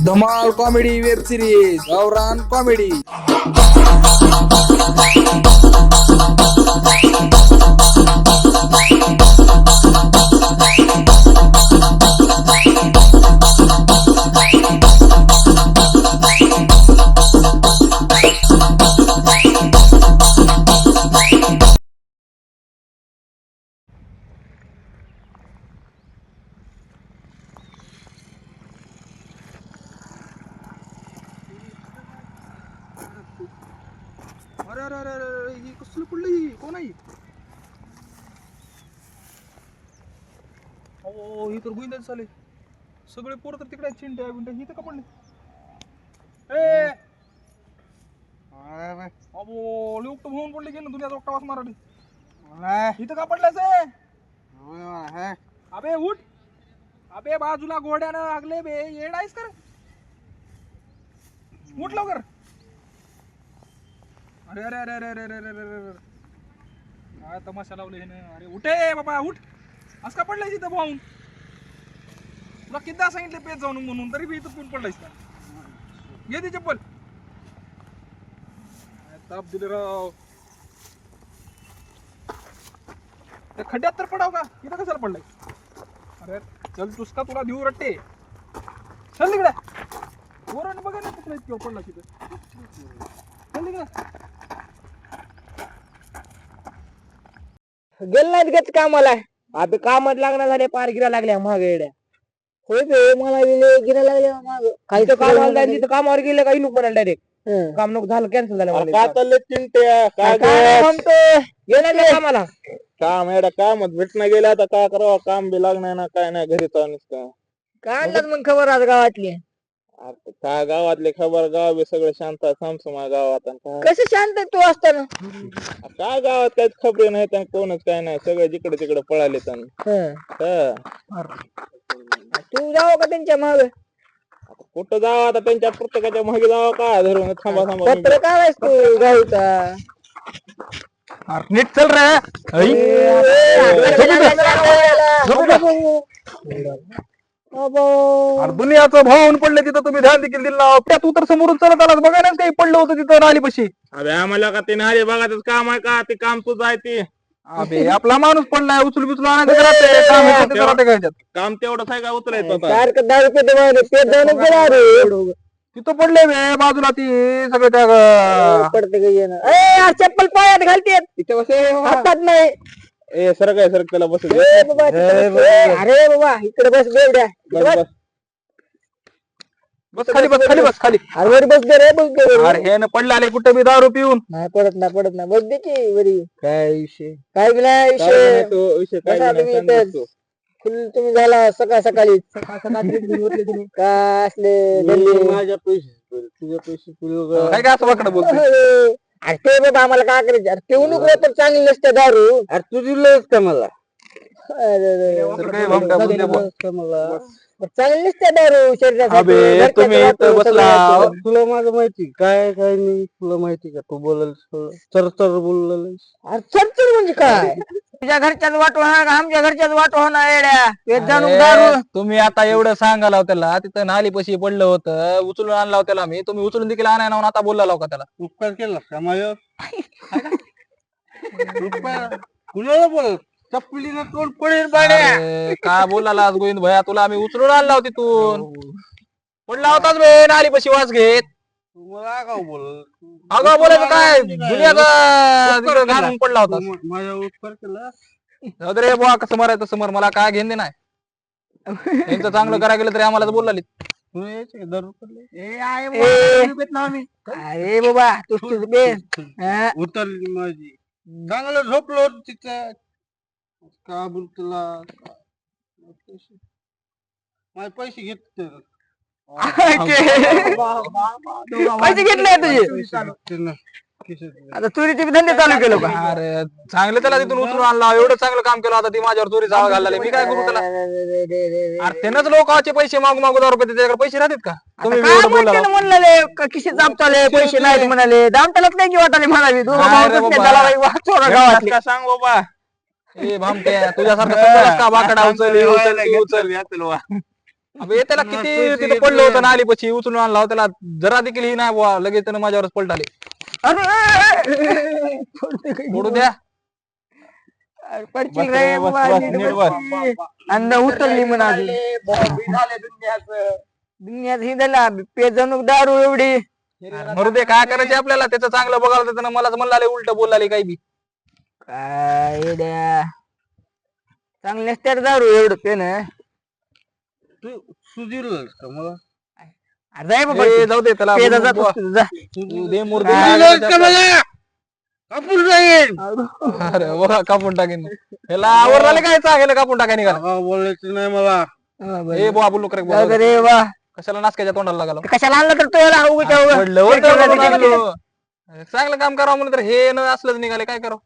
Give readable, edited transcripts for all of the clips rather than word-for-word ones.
धमाल comedy web series गावरान comedy. अरे अरे अरे अरे ही कसली पडली ही कोण आहे? अहो ही तर गुंडाच झाले सगळे पोरं तर तिकडे चिंट्या बिंट्या ही तर का पडली? ए अबो लोक तर होऊन पडले की ना दुनिया डॉक्टर वास मारली इथं का पडलास अबे उठ अबे बाजूला घोड्यानं लागले बे येडायस कर उठ लवकर अरे अरे अरे अरे अरे अरे अरे अरे अरे काय तमाशा लावले हे अरे उठे बाबा उठ असं का पडलाय तिथं भाऊन तुला किती सांगितले पेट जाऊन म्हणून तरी बी इथं पिऊन पडलायस का घे ती चप्पल ताप दिले राव त्या खड्ड्यात तर पडाव का इथं कशाला पडलाय अरे चल तुसका तुला देऊ रट्टे चल तिकडे वरण बघा ना कुठला इतकं पडला तिथं चल तिकडे गेल नाहीत गच कामाला आता कामात लागणार झाले पार गिरा लागल्या महाग येड्या होय बे मला गिरा लागल्या महाग काही तर कामाला जायला तिथं कामावर गेलं काही नको म्हणाल डायरेक्ट काम नको झालं कॅन्सल झालं मला काय चाललंय चिंट्या काय गेला नाही कामाला काम एवढा कामच भेटणं गेलं आता काय करावं काम बी लागणार ना काय नाही घरी तर नुसतं काय आणलं मग खबर आज गावातली आता काय गावातले खबर गाव बी सगळं शांत समसमा गावात आणि काय कसं शांत आहे तू असताना काय गावात काहीच खबरी नाही आणि कोणच काय नाही सगळे जिकडे तिकडे पळाले तू जावं का त्यांच्या माग कुठं जावं आता त्यांच्या प्रत्येकाच्या मागे जावं का धरून थांबा थांबा पत्र काय तू गावचा नीट चल रे अरे दुनियाचं भावून पडले तिथं तुम्ही ध्यान देखील दिलं नाही. त्या तू तर समोरून चलत आलास बघा ना काही पडलं होतं तिथं नालीपाशी अबे आम्हाला का ते नारे बघायचं काम आहे का ते काम तुझं आहे ते अबे आपला माणूस पडलाय उचल बिचल आणायचं राहते, काम आहे ते राहते का ह्याच्यात? काम तेवढंच आहे का उतरायचं आता? सारखं 10 रुपये पेट जाऊन गेला रे तिथं पडले बे बाजूला ती सगळं त्या पडते काही चप्पल पायात घालते हातात नाही ए सरक आहे सरक त्याला बसू दे. ए बाबा, अरे बाबा इकडे बस बेवड्या बस, बस. बस खाली बस खाली बस खाली अरे वर बस दे रे बस दे रे. अरे हे न पडले आले कुठे बी दारू पिऊन नाही पडत नाही बस दे की बरी काय विषय काय बी नाही काय विषय नाही तो विषय काय बसा नाही, तुम्ही सांग इथंच. तू. फुल तुम्ही झाला सकाळ सकाळी काय असले गल्ली. माझ्या पैसे तुझ्या पैसे तुझं काय काय असं वाकडं बोलतोय अरे अरे ते बाबा आम्हाला काय करायचं अरे पिऊन तर चांगली नसते दारू अरे तू दिलंस का मला तर काय भामटा बोलते बुवा. चांगली नसते दारू शरीरासाठी अबे घरच्याचं तुम्ही इथं वाटलं बसला सगळं. तुला माझं माहिती काय काय नाही तुला माहिती का तू बोलायला चरचर बोलला अरे चरचर म्हणजे काय तुझ्या घरच्याच वाटो होणार का आमच्या घरच्याच वाटो होणार येड्या पेट जाणून दारू अरे, तुम्ही आता एवढं सांगायला त्याला तिथं नाली पशी पडलं होतं उचलून आणला त्याला मी तुम्ही उचलून देखील आणाय ना आता बोलला लाव का त्याला उपकार केला का माझ्यावर कुणाला बोल चपलीनं तोंड पडेल अरे, काय बोलाला आज गोविंद भैया तुला आम्ही उचलून आणला होता तिथून पडला होताच बे नाली पशी वाच घेत तुम्हाला आगाव बोल अगं बोलायचं काय दुनियाचा तिकडं घालून पडला होता माझ्या उपकार केला जाऊ दे रे बुवा कसं मरायचं समोर मला काय घेणे नाही यांचं चांगलं करा गेलं तरी आम्हाला बोलला तू यायचे का दारू पडले अरे बाबा तू बे हा. उतरली माझी चांगलं झोपलो तिथं का बोल तुला माझे पैसे घेत पैसे घेतले तुझे आता चोरीचे बी धंदे चालू केलं का अरे चांगलं त्याला तिथून उचलून आणला एवढं चांगलं काम केलं आता ती माझ्यावर चोरी जावा घालला मी काय करू त्याला अरे त्यानंच लोकांचे पैसे मागू मागू 10 रुपये त्याच्याकडे पैसे राहतात का तुम्ही बी एवढं बोलायला म्हणले किशी चापताले पैसे नाहीत म्हणाले दामटालाच नाही की वाटाले म्हणावी दोघं अरे भाऊ बाबा. त्याला बाई चोरा गावातले का सांग बाबा ए भामट्या तुझ्यासारखा समजायलाच का बाकडा उचल उचल उचल अबे त्याला नाही, किती पैसे तिथं घेतले. पडलं होतं नाली पशी उचलून आणला होता, त्याला जरा देखील ही नाही बुवा, लगेच त्यानं माझ्यावरच पलटाले. सोडू द्या. पडशील बस रे रे, बस, बाबा, बस, नीट नीट बस बस. की. अंदा उचलली म्हणा दुनियात हिंदला पेजणूक दारू एवढी. मरू दे, काय करायचे आपल्याला, त्याचं चांगलं बघायला तर त्यानं मलाच म्हणला उलट बोलला काही बी. काय येड्या. चांगले तर दारू एवढं पेन. तू सुधीर का मला जाय बाबा ए, जाऊ दे त्याला पेदा बोलू नको जातोस बुवा. तू, जा. तू दे मुर्दे. काय काय सुधीर करायचं का आपल्याला? मला कापून जाईल अरे बघा, कापून टाकेन ह्याला आवरला काय चांगलं कापून टाकाय निघाला. बोलायचं नाही मला ए बुवा बोलू करे जाऊ दे रे वा. कशाला नासक्याच्या तोंडाला लागला. कशाला आणलं तर तो याला उगाच उगाच. पडलं होतं पेटवलं म्हणून तिथे गेलं. आणलं. चांगलं काम करावं म्हणून तर हे न असलंच निघाले, काय करावं.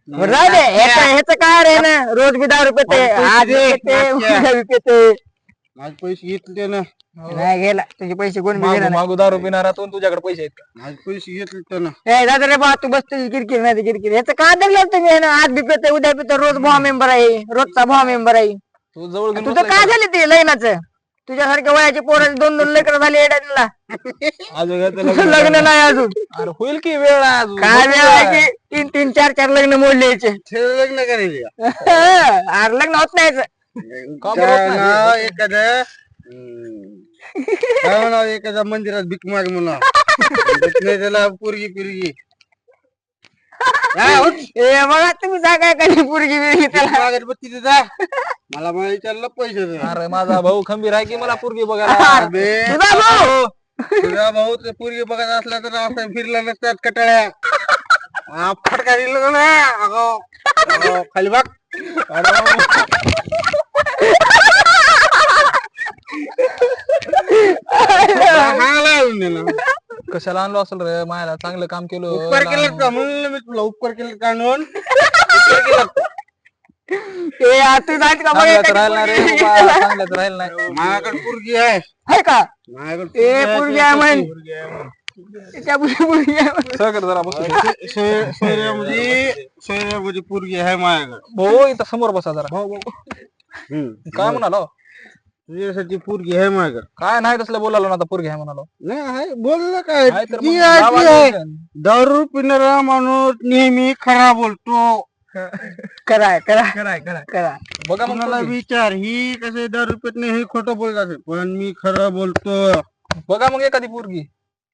बरं जाऊ दे, ह्याचं काय रे ना, रोज बी दारू पेते, आज बी पेते, उद्या बी पेते. माझे पैसे घेतले ना नाही गेला तुझे पैसे कोण बी मागू गेला मागू दारू पिणारा तो, तुझ्याकडे पैसे आहेत का? माझे पैसे घेतले त्यानं नाही दादा रे बा, तू बस तुझी किरकिर नाही किरकिर. ह्याचं काय धरलं तुम्ही हे ना, आज बी पेते उद्या पेते, रोज भाव मेंबर आहे, रोजचा भाव मेंबर आहे. तू जवळ घेऊन तुझं बसलाय काय का? झालं ते लग्नाचं? तुझ्यासारख्या वयाचे पोराचे 2-2 लेकर झाले येड्याला. अजून काय तुझं त्याला- लग्न नाही अजून. अरे होईल की वेळ आहे अजून. काय वेळ आहे की 3-3, 4-4 लग्न मोडले याचे. लग्न करायचे अरे लग्न होत नाही याचं. का बरं होत नाही? नाव एखादं काय म्हणावं, एखाद्या मंदिरात भीक माग म्हणा त्याला पोरगी पिरगी ए बघा तुम्ही सांगा कधी पोरगी बिरगी त्याला. मागत बघ तिथे जा मला मला विचारलं पैसे दे. अरे माझा भाऊ खंबीर आहे की मला पोरगी बघायला. अबे, तुझा भाऊ. तुझा भाऊ ते पोरगी बघत असला तर असं फिरला नसतात कटाळ्या फटका दिला ना अगो खाली बघ कशाला आणलो असेल रे मायाला, चांगलं काम केलं. उपकार केलं का म्हणलं मी तुला उपकार केलं का आणून उपकार केला का? ए आ, तू जायचं का बघ चांगल्याच एखादी राहिला रे पोरगी बाबा, बिरगी. चांगल्याच राहिलं नाही. माझ्याकडे पोरगी आहे आहे का माझ्याकडे ए पोरगी आहे म्हण. त्या पोरगी आहे म्हण. सगळं जरा बसू दे. सोयऱ्यामध्ये पोरगी आहे माझ्याकडे भाऊ इथं समोर बसा जरा. काय म्हणालो? तुझ्यासाठी पोरगी आहे माझ्याकडे काय नाही तसलं बोलालो ना, आता पोरगी आहे म्हणालो. नाही आहे बोललं काय आहे तर ती मग आहे, लावा ती आहे. नियोजन. दारू पिणारा माणूस नेहमी खरा बोलतो करा करा कराय कराय करा. बघा मग कोणाला पोरगी. विचार ही कसे दारू पित नाही हे खोटं बोलत असेल पण मी खरं बोलतो बघा मग एखादी पोरगी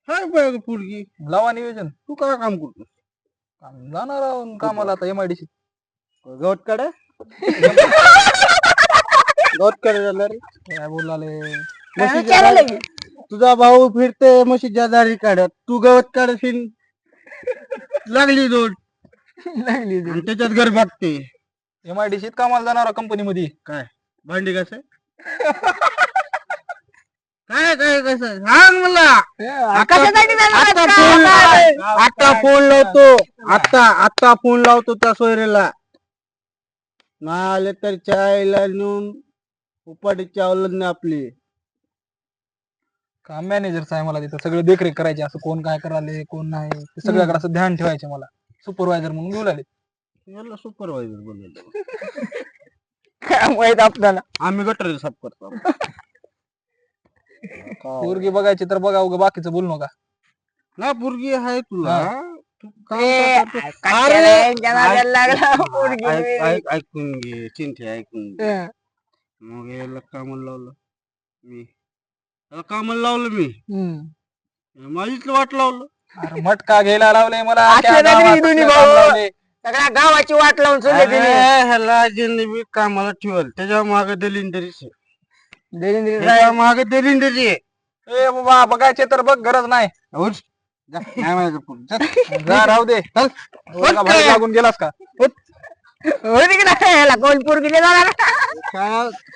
हाय बघ पोरगी लावा नियोजन. तू काय काम करतो जाणार आहोत कामाला आता MIDC. गवत काढे गवत काढे झालं रे काय बोलाले. काय विचारायला की? तुझा भाऊ फिरते म्हशीच्या दारी काढत तू गवत काढशील लागली जोड लागली आणि त्याच्यात घर भागते MIDC कामाला जाणार कंपनी मध्ये. काय भांडी कसं काय काय कसं सांग मला कशासाठी जाणार आता का? फोन काय? आता फोन लावतो आता फोन लावतो त्या सोयरेला नाही आले तर चायला नेऊन उपाटीची अवलंबन आपली काम मॅनेजरचं आहे मला तिथं, सगळं देखरेख करायची, असं कोण काय करायले कोण नाही ते सगळ्याकडे असं ध्यान ठेवायचे मला. सुपरवायझर म्हणून घेऊन आले. याला सुपरवायझर बोलवलं काय माहित आपल्याला. आम्ही गटर साफ करतो पोरगी बघायची तर बघा, उगा बाकीचं बोलू नका. ना पोरगी आहे तुला तू काम ए, करतो. कशाला यांच्या नादाला लागला पोरगी बिरगी. ऐकून घे चिंते ऐकून घे. हं. मग याला कामाला लावलं मी याला कामाला लावलं मी हं. माझीच वाट लावलं अरे मटका घ्यायला लावले मला, असं त्या नाही गावात दोन्ही काम भाऊ. लावले. सगळ्या गावाची वाट लावून सोडले अरे, तिने. ह्याला ज्यांनी मी कामाला ठेवल त्याच्या मागे दलिंदरीच आहे. देवेंद्र त्याच्या साहेब. मागे दलिंदरी आहे ए बाबा बघायचे तर बघ, गरज नाही. उठ. जा, नाही म्हणायचं पुढं. जा. जा राहू दे. उगा बाहेर लागून गेलास का? होती की नाही याला कोण पोरगी नाही जाणार.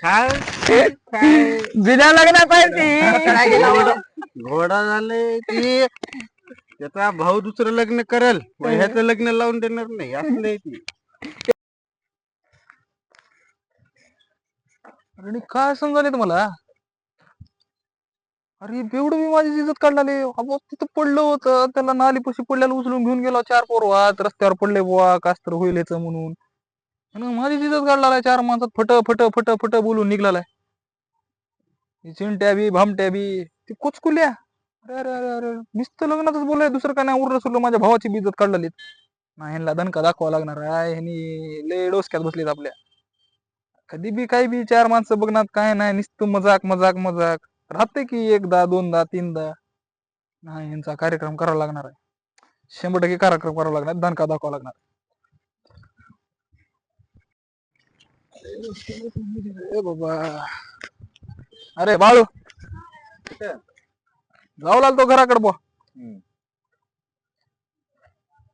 काय काय बिना लग्न पाहिजे. घोडा झाले की त्याचा भाऊ दुसरं लग्न करेल पण ह्याचं लग्न लावून देणार नाही असलं आहे ती. आणि काय समजाले तुम्हाला? अरे एवढं मी माझी इज्जत काढलाले. अबो तिथं पडलं होतं, त्याला नालीपाशी पडल्याला उचलून घेऊन गेलो. 4 पोर वाहत रस्त्यावर पडले बुवा, कास तर होईल याचं म्हणून. आणि माझी इज्जत काढलाय. 4 माणसात फट फट फट फट बोलून निघलाय. ही चिंट्या बी भामट्या बी ती कुचकुल्या. अरे अरे अरे अरे नुसतं लग्नातच बोलाय, दुसरं काय नाही. उरलं सुरलं माझ्या भावाची बी इज्जत काढलेली. नाही ह्यांना दणका दाखवा लागणार आहे. ह्यांनी लय डोसक्यात बसलेत आपल्या. कधी बी काही बी चार माणसं बघणार काय नाही, नुसतं मजाक मजाक मजाक राहते की एकदा दोनदा तीनदा. नाही यांचा कार्यक्रम करावा लागणार आहे. 100% कार्यक्रम करावा लागणार, दणका दाखवा लागणार. ए बाबा, अरे बाळू जाऊ लागतो घराकडे बुवा.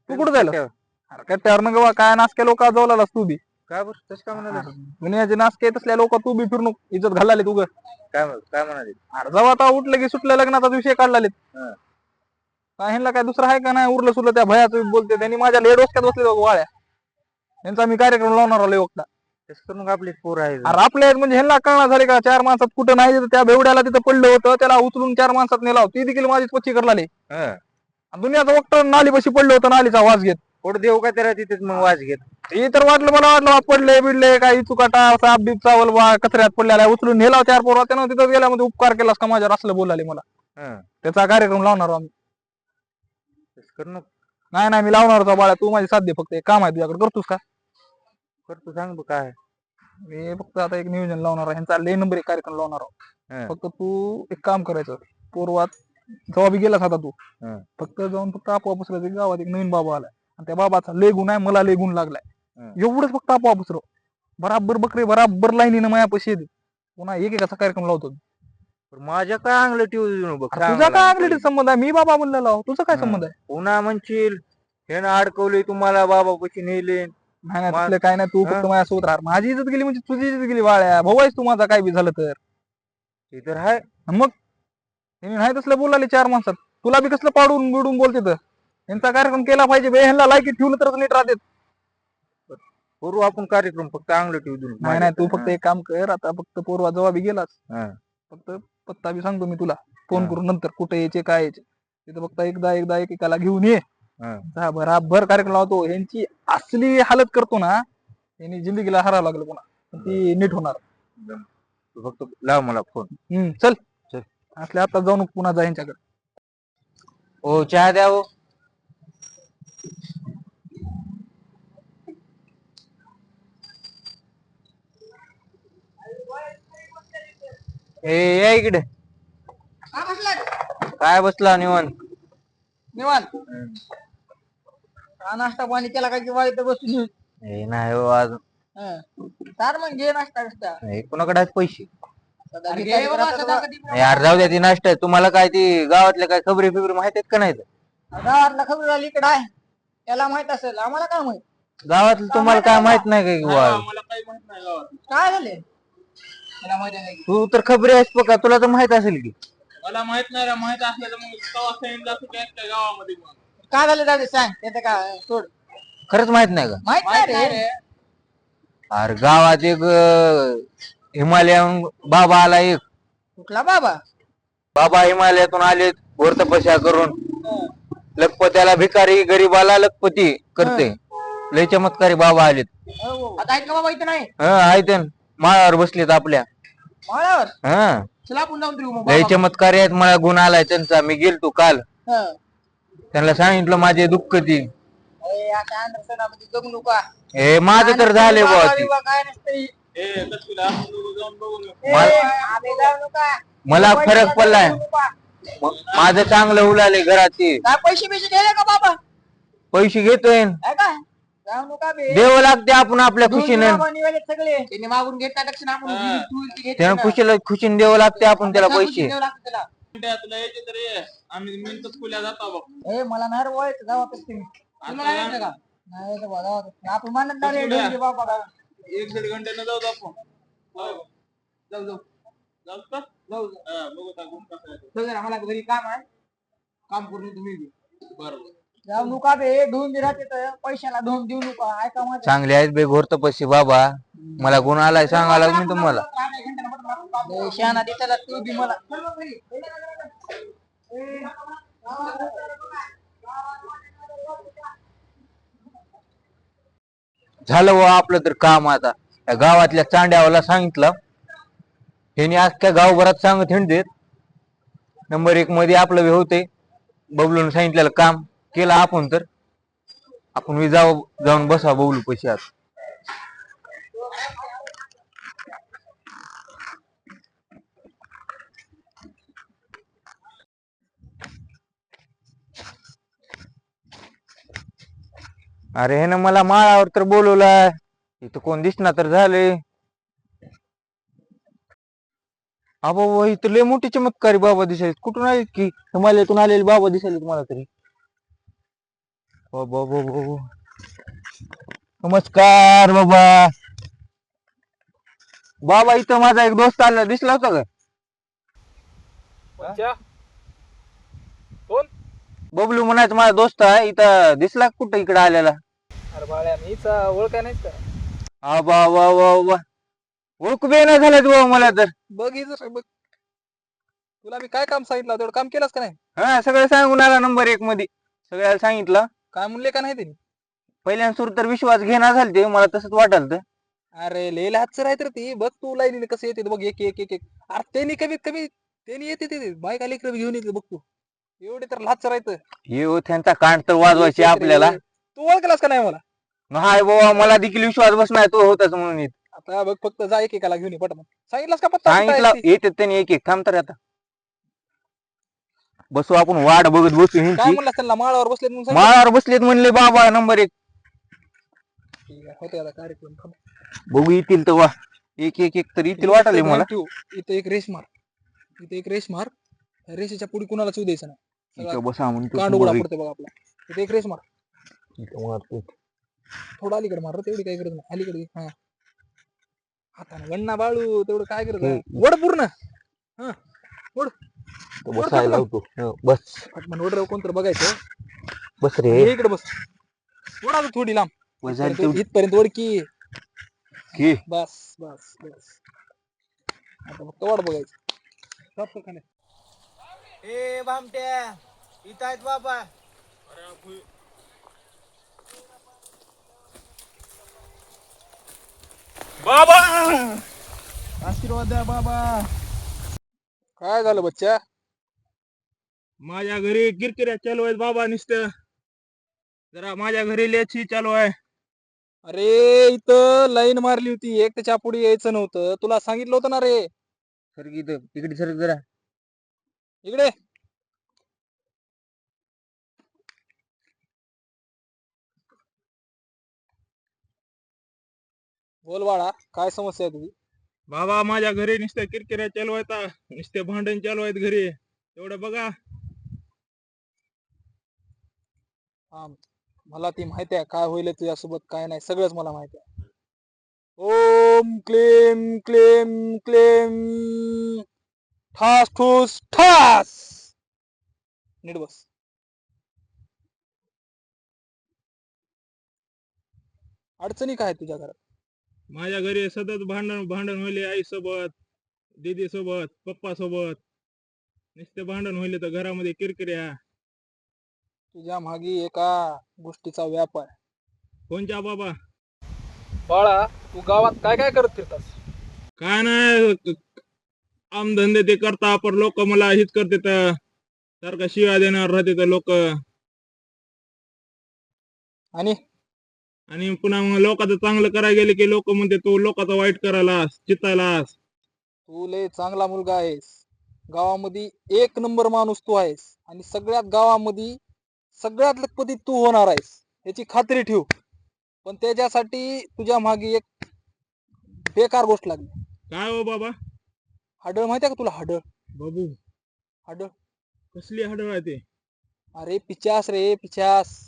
तू कुठं जायला? अरे काय टर्न गवा काय नासक्या लोक जाऊ लागलास तू बी. काय बरं तसं काय म्हणाले? दुनियाचे नासके तसल्या लोक तू बी फिरणू इज्जत घालाले तू. काय काय म्हणाले? अरे जाऊ आता उठलं की सुटल्या लग्नाचा विषय काढलाले. काय ह्यांना काय दुसरं आहे का नाही? उरलं सुरलं त्या भयाचं बोलते त्यांनी माझ्या लेड डोसक्यात बसले वाळ्या. त्यांचा मी कार्यक्रम लावणार आलो एकटा. तसं करून आपले पोर आहे. अरे आपले आहेत म्हणजे ह्यांना कळणार झाले का? चार माणसात कुठं नाही त्या बेवड्याला तिथं पडलं होतं, त्याला उचलून चार माणसात नेला. ती देखील माझीच पच्ची करलाले. दुनियाचं वक्त नाली बशी पडलं होतं, नालीचा वास घेत. पोट देऊ का त्याला तिथेच मग वाज घेत. ते तर वाटलं मला वाटलं पडले बिडले काही चुकाटा साप बीप चावल कचऱ्यात पडलेला उचलून नेला चार पोरा. त्यानं तिथं गेल्यामध्ये उपकार केलास का माझ्यावर असलं बोलाले मला. त्याचा कार्यक्रम लावणार आम्ही. नाही नाही मी लावणार होता बाळा, तू माझी साथ दे फक्त. एक काम आहे तुझ्याकडे, करतोस का? करतो, सांग काय. मी फक्त आता एक नियोजन लावणार आहे, ह्यांचा लय नंबर एक कार्यक्रम लावणार आहोत. फक्त तू एक काम करायचं, पूर्वात जेव्हा बी गेलास आता तू फक्त जाऊन फक्त आपोआप उचलायचं. गावात एक नवीन बाबा आलाय आणि त्या बाबाचा लय गुण आहे, मला लय गुण लागलाय. एवढंच फक्त आपोआप उचलव. बराबर बकरे बराबर लाईनीनं मायापाशी येते. पुन्हा एकेकाचा कार्यक्रम लावतो. माझ्या काय अंगलं ठेवू बघ. तुझा काय अंगलीचा संबंध आहे? मी बाबा म्हणलेला, तुझा काय संबंध आहे? पुन्हा म्हणशील हे ना अडकवले तुम्हाला बाबा पशी नेले. नाही नाही तसलं काय नाही, तू फक्त माझ्यासोबत राहा. माझी इज्जत गेली म्हणजे तुझी इज्जत गेली वाळ्या. भाऊ आहेस तू माझा, काय बी झालं तर. ते तर आहे मग त्यांनी नाही तसलं बोलाले चार माणसात. तुला बी कसलं पाडून बिडून बोलते तर. यांचा कार्यक्रम केला पाहिजे बे, ह्यांना लायकी ठेवलं तरच नीट राहते. करू आपण कार्यक्रम, फक्त अंगलं ठेवू देऊ. नाही नाही तू फक्त एक काम कर, आता फक्त पोरवा जेव्हा बी गेलास फक्त पत्ता बी सांगतो मी तुला फोन करून नंतर, कुठे यायचे काय यायचे तिथं. फक्त एकदा एकदा एकेकाला घेऊन ये, बराबर कार्यक्रम लावतो. यांची असली हालत करतो ना, यांनी जिंदगीला हरावं लागलं पुन्हा, ती नीट होणार. फक्त लाव मला फोन. चल असले आता जाऊ नको पुन्हा जा यांच्याकडे. ओ चहा द्या हो. ए इकडे काय बसला निवांत? निवांत नाश्ता पाणी केला का किंवा इथं बसून? नाही हो आज. तर मग घे नाश्ता बिस्टा. कोणाकडे आहेत पैसे? यार जाऊ द्या, ती नाश्ता आहे. तुम्हाला काय ती गावातल्या काय खबरी फिबरी माहित आहेत का नाही? गावातला खबर झाली इकडे आहे, त्याला माहित असेल, आम्हाला काय माहित? गावातलं तुम्हाला काय माहित नाही का? काय झाले? तू तर खबरी आहेस बघा, तुला तर माहित असेल की. मला माहित नाही, माहित असलं मग गावामध्ये. काय झालं दादा सांग, त्याचं काय सोड. खरंच माहित नाही का? माहित नाही रे. अरे गावात एक हिमालयन बाबा आला. एक कुठला बाबा? बाबा हिमालयातून आले वर तपस्या करून. लखपत्याला भिकारी, गरीबाला लखपती करते. लय चमत्कारी बाबा आलेत. आता आहेत का बाबा इथं? नाही आहेत माळावर बसलेत आपल्या. माळावर? हा चला आपण जाऊन देऊ मग. लय चमत्कारी आहेत. मला गुण आलाय त्यांचा. मी गेलतो काल, त्यांना सांगितलं माझे दुःख ती. जगू नका. हे माझं तर झाले बुवा. काय नसतंय. मला फरक पडलाय. माझं चांगलं उलाले घरात. ते काय पैसे बिशे दिले का बाबा? पैसे घेतोय, जाऊ नका बे. देव लागते आपण आपल्या खुशीने. सगळे त्यांनी मागून घेतला दक्षिण, आपण त्यानं खुशीने देव लागते आपण त्याला पैसे. मला नाही वळायचं गावात तुम्ही. नाही आपण मानत नाही बाबा. एक दीड घंट्यानं जाऊ आपण. जाऊ जाऊ जाऊ जाऊ. मला घरी काम आहे, काम करून तुम्ही. बरोबर जाऊ नका बे. धुवून राहते तर पैशाला धुवून देऊ नका. ऐका माझं. चांगले आहेत बे घोर तपस्वी बाबा. मला गुण आलाय सांगायला मी तुम्हाला. शहाणा दिसायला तू बी मला. झालं व आपलं तर काम. आता या गावातल्या चांड्यावाला सांगितलं ह्यानी अख्ख्या गावभरात सांगत हिंडतेत नंबर 1 मध्ये आपलं हे होते. बबलून सांगितलेलं काम केलं आपण तर आपण जाऊन बसा बबलू पैसे आत. अरे हे ना मला माळावर तर बोलवलाय इथं कोण दिसना तर झाले. अबो इथं लय मोठी चमत्कारी बाबा दिसायले. कुठून आले की हिमालयातून आलेले बाबा दिसायले मला तरी. बाबा बाबा नमस्कार बाबा. बाबा इथं माझा एक दोस्त आला दिसला होता का? कोणच्या? कोण? बबलू म्हणायचं माझा दोस्त आहे इथं दिसला का कुठं इकडे आलेला? अरे बाळ्या मीच ओळखाय नाहीस का? हा वा वा वा वा ओळखू बी नाही झालं बाबा मला तर. बघ इथं बघ. तुला मी काय काम सांगितलं तेवढं काम केलंस का नाही? हा सगळं सांगून आला नंबर 1 मध्ये. सगळ्याला सांगितलं. काय म्हणले का नाही त्यांनी? पहिल्यांदा सुरू तर विश्वास घेणार झालते मला तसंच वाटलं तर. अरे लय लाच राहत रे ती. बघ तू लाईनीने कसं येते बघ एक एक एक एक. अरे त्यांनी कमीत कमी त्यांनी येते ते बायका लेकर घेऊन येते बघ तू. एवढे तर लाच राहत. हे हो त्यांचा कांड तर वाजवायचे आपल्याला. तू ओळखलास का नाही मला? हाय बाबा मला देखील विश्वास बसणार तो होताच म्हणून इथं. आता बघ फक्त जा एकेकाला घेऊन ये पटकन. सांगितलंस का पत्ता? सांगितलं येते त्यांनी एक एक थांब तर आता. बसू आपण वाट बघत बसू काय ह्यांची. म्हणलास त्यांना माळावर बसलेत म्हणून सांगितलं? माळावर बसलेत म्हणले बाबा नंबर 1. ठीक आहे, होते आता कार्यक्रम. थांब. बघू येतील तर वा एक एक एक तर येतील वाटाले इथं मला. ठेव. इथं एक रेस मार. इथे एक रेस मार. त्या रेषेच्या पुढे कुणाला चू द्यायचं नाही. इथं बसा म्हणतो कांड उघडा समोर पडते बघ आपला. इथे एक रेस मार. इथं मारतो. थोडं अलीकडे मार रे, तेवढी काय गरज नाही. अलीकडे घे. हा हाताने वण्णा बाळू तेवढं काय गरज आहे? वड पूर्ण. हा वड. इथं बसायला लावतो. बस फटमन वड रे कोणतर बघायचं. बस रे. हे इकडे बस. वड अजून थोडी लांब. बस झाली तेवढी. इथपर्यंत वड की. की बस बस बस. आता फक्त वाट बघायचं. साफ खाणे. ए भामट्या इथं आहेत बाबा. बाबा आशीर्वाद द्या बाबा. काय झालं बच्चा? माझ्या घरी किरकिऱ्या चालू आहेत बाबा नुसतं. जरा माझ्या घरी लेची चालू आहे. अरे इथं लाईन मारली होती एक, त्याच्या पुढे यायचं नव्हतं. तुला सांगितलं होतं ना रे. सर इथं इकडे सर जरा. इकडे बोल बाळा, काय समस्या आहे तुझी? बाबा माझ्या घरी नुसत्या किरकिऱ्या चालू आहेत. नुसते भांडण चालू आहेत घरी. एवढं बघा. हा मला ती माहिती आहे काय होईल तुझ्यासोबत काय नाही, सगळंच मला माहिती आहे. ओम क्लेम क्लेम क्लेम ठास ठूस ठास. नीट बस. अडचणी काय आहेत तुझ्या घरात? माझ्या घरी सतत भांडण भांडण व्हायले आई सोबत, दीदी सोबत, पप्पा सोबत. नुसते भांडण व्हायले तर घरामध्ये किरकिऱ्या. तुझ्या मागे एका गोष्टीचा व्याप आहे. कोणच्या बाबा? बाळा तू गावात काय काय करत फिरतास? काय नाही आमधंदे ते करता पण लोक मला हित करते तर सारखा शिव्या देणार राहते तर लोक. आणि आणि पुन्हा मग लोकांचं चांगलं करायला गेले की लोक म्हणते तू लोकांचं वाईट करायलास चित्तायलास. तू लय चांगला मुलगा आहेस. गावामध्ये एक नंबर माणूस तू आहेस आणि सगळ्यात गावामध्ये सगळ्यात लखपती तू होणार आहेस याची खात्री ठेव. पण त्याच्यासाठी तुझ्या मागे एक बेकार गोष्ट लागली. काय हो बाबा? हाडळ माहिती आहे का तुला? हाडळ बाबू हाडळ. कसली हाडळ आहे ते? अरे पिचास रे पिचास.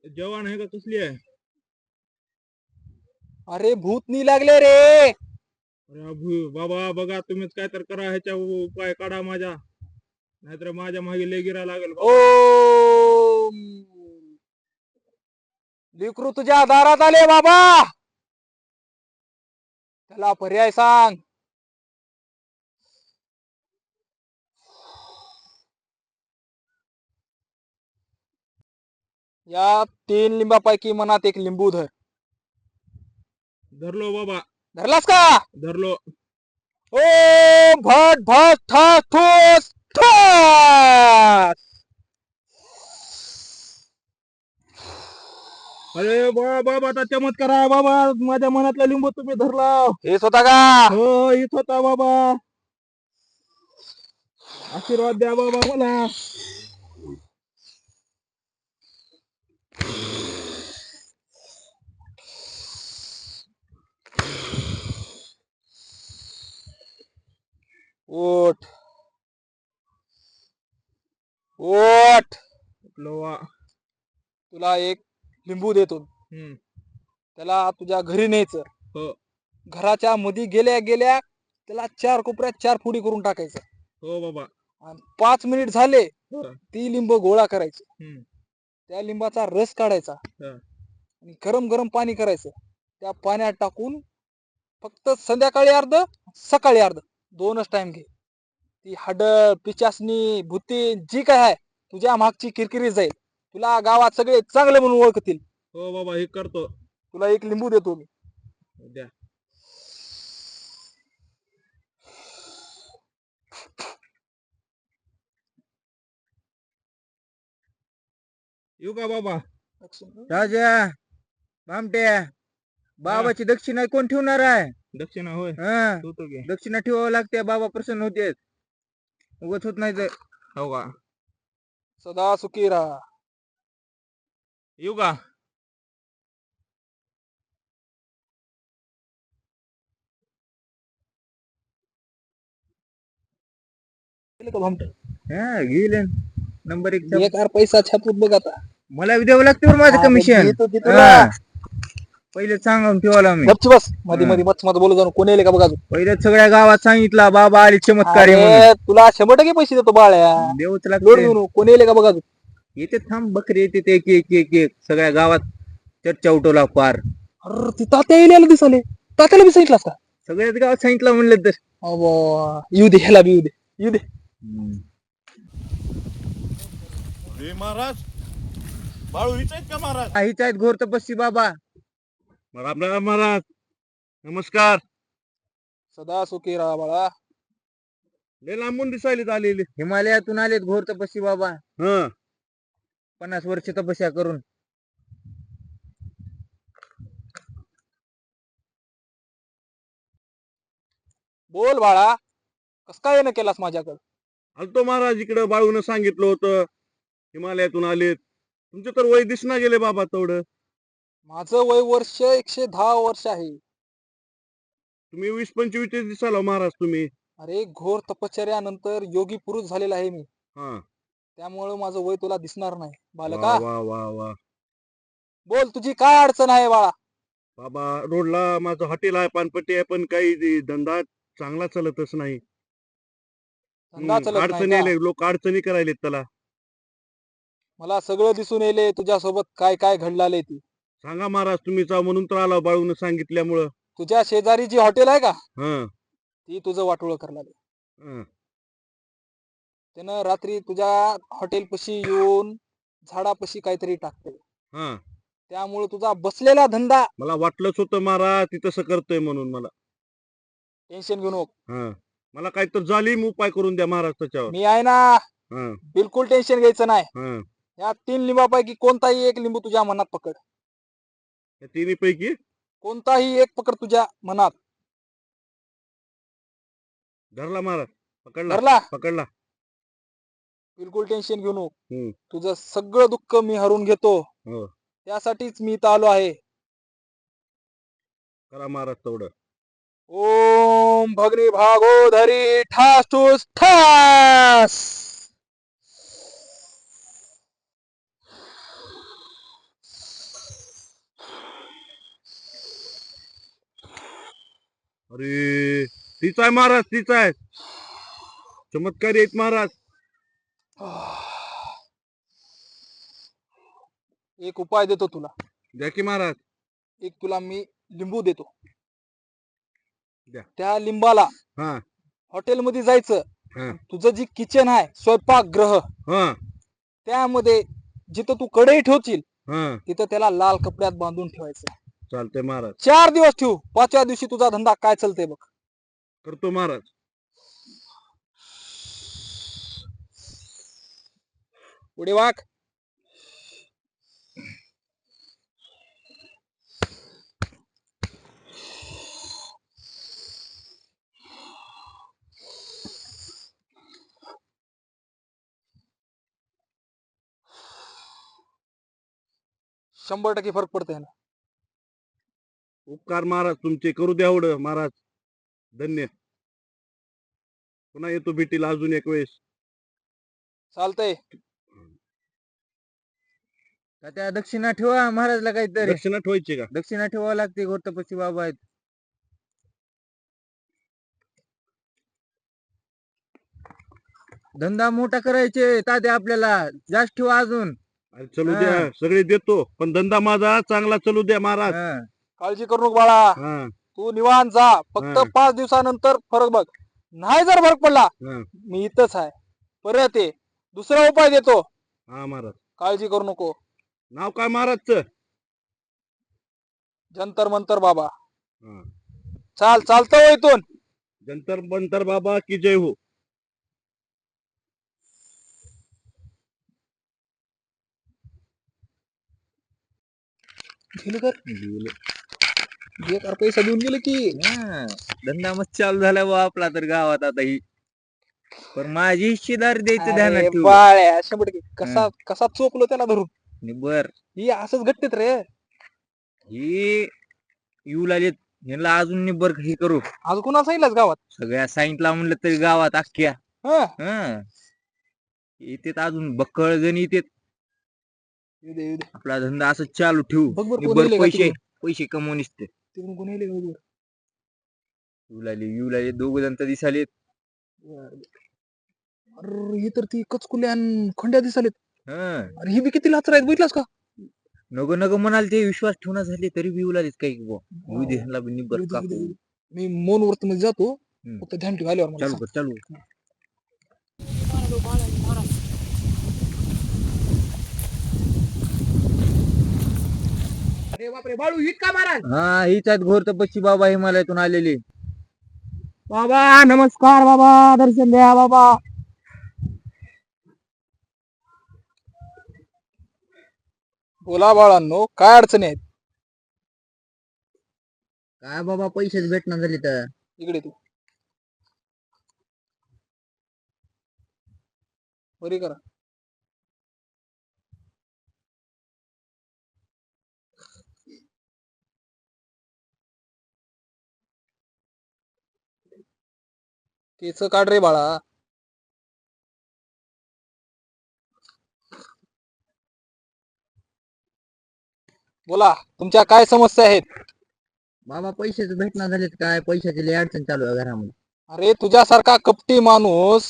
जवान आहे का कसली आहे? अरे भूतनी लागले रे. अरे बाबा बघा तुम्हीच काय तर करा ह्याच्या उपाय काढा माझ्या, नाहीतर माझ्या मागे लय गिरा लागेल. ओ लेकरू तुझ्या दारात आले बाबा. त्याला पर्याय सांग. या 3 लिंबापैकी मनात एक लिंबू धर. धरलो बाबा. धरलास का? धरलो. ओम भट भट ठास ठोस ठास. अरे बाबा आता चमत्कार आहे बाबा, माझ्या मनातला लिंबू तुम्ही धरला. हेच होता का? हो येत होता बाबा, आशीर्वाद द्या बाबा मला. ओठ ओठ. लोवा. तुला एक लिंबू देतो, हम्म. त्याला तुझ्या घरी न्यायचं. हो घराच्या मध्ये गेल्या गेल्या त्याला 4 कोपऱ्यात 4 फोडी करून टाकायचं. हो बाबा. आणि 5 मिनिट झाले हं. ती लिंब गोळा करायची. हम्म. त्या लिंबाचा रस काढायचा हं. आणि गरम गरम पाणी करायचं. त्या पाण्यात टाकून फक्त संध्याकाळी अर्ध सकाळी अर्ध 2च टाइम घे. ती हाड पिचासनी भूती जी काय आहे तुझ्या मागची किरकिरी जाईल. तुला गावात सगळे चांगले म्हणून ओळखतील. हो बाबा हे करतो. तुला एक लिंबू देतो मी. द्या. येऊ का बाबा? राजा भामट्या, बाबाची दक्षिणा कोण ठेवणार आहे? दक्षिणा होय. दक्षिणा ठेवावं लागते, बाबा प्रसन्न होते. उगत होत नाही तर. हो का? सदा सुखी राहा. येऊ का? गेले नंबर 1. बेकार पैसा छापूत बघ आता. मला द्यावं लागतं माझं कमिशन. देतो की तुला. पहिले सांगून ठेवाला मी. गपची बस. मध्ये मध्ये मच मत बोलू जाऊन कोणी येले का बघा. पहिले सगळ्या गावात सांगितला बाबा आले चमत्कारी म्हणून. अरे, तुला 100% पैसे देतो बाळ्या. देऊच लोड लागते. घेऊन कोणी येले का बघा. येते थांब बकरी येते एक एक एक एक सगळ्या गावात चर्चा उठवला पार. अरे ती तात्या येलेला दिसाले. तात्याला बी सांगितलं का? सगळ्याच गावात सांगितलं म्हणलं तर. येऊ दे, ह्याला बी येऊ दे. येऊ दे. महाराज बाळू हीच आहेत का महाराज? काहीच आहेत घोर तपस्वी बाबा. राम महाराज नमस्कार. सदा सुखी राहा बाळा. लय लांबून दिसायलेत आलेले. हिमालयातून आलेत घोर तपस्वी बाबा. हं 50 वर्ष तपस्या करून. बोल बाळा, कस काय येणं केलास माझ्याकडे? आलतो महाराज इकडं, बाळून सांगितलं होतं हिमालयातून आलेत. तुमचे तर वय दिसना गेले बाबा तेवढं. माझं वय वर्ष 110 वर्ष आहे. तुम्ही 20-25 दिसाला महाराज तुम्ही. अरे घोर तपश्चर्यानंतर योगी पुरुष झालेला आहे मी. हा त्यामुळे माझं वय तुला दिसणार नाही वा बालका. वा वा वा. बोल तुझी काय अडचण आहे बाळा? बाबा रोडला माझं हॉटेल आहे, पानपट्टी आहे, पण काही धंदा चांगला चालतच नाही. धंदा चलत नाही अडचणी का? आले, लोक अडचणी करायलेत त्याला. मला सगळं दिसून येले तुझ्यासोबत काय काय घडलाले ती. सांगा महाराज तुम्ही जा म्हणून तर आला बाळून सांगितल्यामुळं. तुझ्या शेजारी जी हॉटेल आहे का हं ती तुझं वाटोळ करलाले. हं त्यानं रात्री तुझ्या हॉटेल पशी येऊन झाडापशी काहीतरी टाकते. हं त्यामुळे तुझा बसलेला धंदा. मला वाटलंच होतं महाराज ती तसं करतोय म्हणून. मला टेन्शन घेऊ नको. हं मला काही तर जालीम उपाय करून द्या महाराज त्याच्यावर. मी आहे ना. हं बिलकुल टेन्शन घ्यायचं नाही. हं या 3 लिंबापैकी कोणताही एक लिंबू तुझ्या मनात पकड. या तिन्ही पैकी कोणताही एक पकड तुझ्या मनात. धरला महाराज. पकडला धरला. पकडला. बिलकुल टेन्शन घेऊ नको. हम्म. तुझं सगळं दुःख मी हरून घेतो. हो त्यासाठीच मी इथं आलो आहे. करा महाराज तेवढं. ओम भगनी भागोधरी ठास ठूस ठास. अरे तीच आहे महाराज, तीच आहे. चमत्कारी आहेत महाराज. एक उपाय देतो तुला. द्या की महाराज. एक तुला मी लिंबू देतो. द्या. त्या लिंबाला हा हॉटेलमध्ये जायचं. हा तुझं जी किचन आहे स्वयंपाकगृह हा त्यामध्ये जिथं तू कढई ठेवशील हा तिथं त्याला लाल कपड्यात बांधून ठेवायचं. चालतंय महाराज. 4 दिवस ठेवू. 5व्या दिवशी तुझा धंदा काय चालतंय बघ. करतो महाराज. पुढे वाक. शंभर टक्के फरक पडतोय ना. उपकार महाराज तुमचे, करू द्या एवढं महाराज. धन्य. पुन्हा येतो भेटीला अजून एक वेळेस. चालतंय. त्या दक्षिणा ठेवा महाराजला काहीतरी. दक्षिणा ठेवायची का? दक्षिणा ठेवावं लागते, घोरतपशी बाबा आहेत. धंदा मोठा करायचे तात्या, आपल्याला जास्त ठेवा अजून. अरे चलू द्या, सगळे देतो, पण धंदा माझा चांगला चलू द्या महाराज. हा. काळजी करू नको बाळा. हा तू निवांत जा, फक्त हा. 5 दिवसानंतर फरक बघ. नाही जर फरक पडला हा. मी इथंच आहे, परत ये, दुसरा उपाय देतो. हा महाराज. काळजी करू नको. नाव काय महाराजचं? जंतर मंतर बाबा. हा. चालतं हो इथून. जंतर मंतर बाबा की जय हो. गेलं कर. जे कर पैसा देऊन गेले की. हा. धंदा मस्त चालू झाला बा आपला तर गावात आता ही. पण माझी हिस्सेदारी द्यायचं ध्यानात अरे ठेव. बाळ्या, 100% कसा कसा चोपलो त्याला धरून. बर, ही असंच घट्टेत रे. ही येऊ लागलेत, ह्यांना अजून निबर हे करू. आज कुणा सांगितलंच गावात? सगळ्या साईंटला म्हणलं तरी गावात अख्ख्या. हा. हा. येतेत अजून बक्कळ जण येतेत. येऊ दे. आपला धंदा असं चालू ठेवू. बघ बरं, कोण निबर येईल का पैसे तिकडून? पैसे कमवून निसते. तिकडून कोण येईल का बघ बरं. येऊ लागले 2 जण तर दिसालेत. अरे ही तर ती कचकुल्या आणि खंड्या दिसालेत. हा. अरे ही बी किती लाचर आहेत, बघितलास का? नको नको म्हणाल ते, विश्वास ठेवणार झाले तरी बी येऊ लागलेत काही बुवा. येऊ दे ह्यांना बी निबर कापू. मी मोन वरती मध्ये जातो, हम्म. फक्त ध्यान ठेव आल्यावर मला चालू सांग. कर चालू. अरे बापरे, बाळू हीच का महाराज? हा, हीच आहेत घोर तपस्वी बाबा हिमालयातून आलेले. बाबा नमस्कार, बाबा दर्शन द्या बाबा. बोला बाळांनो, काय अडचणी आहेत? काय बाबा पैसेच भेटणार झाले तर. इकडे तू बरी करा. केस काढ रे बाळा. बोला, तुमच्या काय समस्या आहेत? बाबा पैसेच भेटणार झालेत, काय पैशाची लय अडचण चालू आहे घरामध्ये. अरे तुझ्यासारखा कपटी माणूस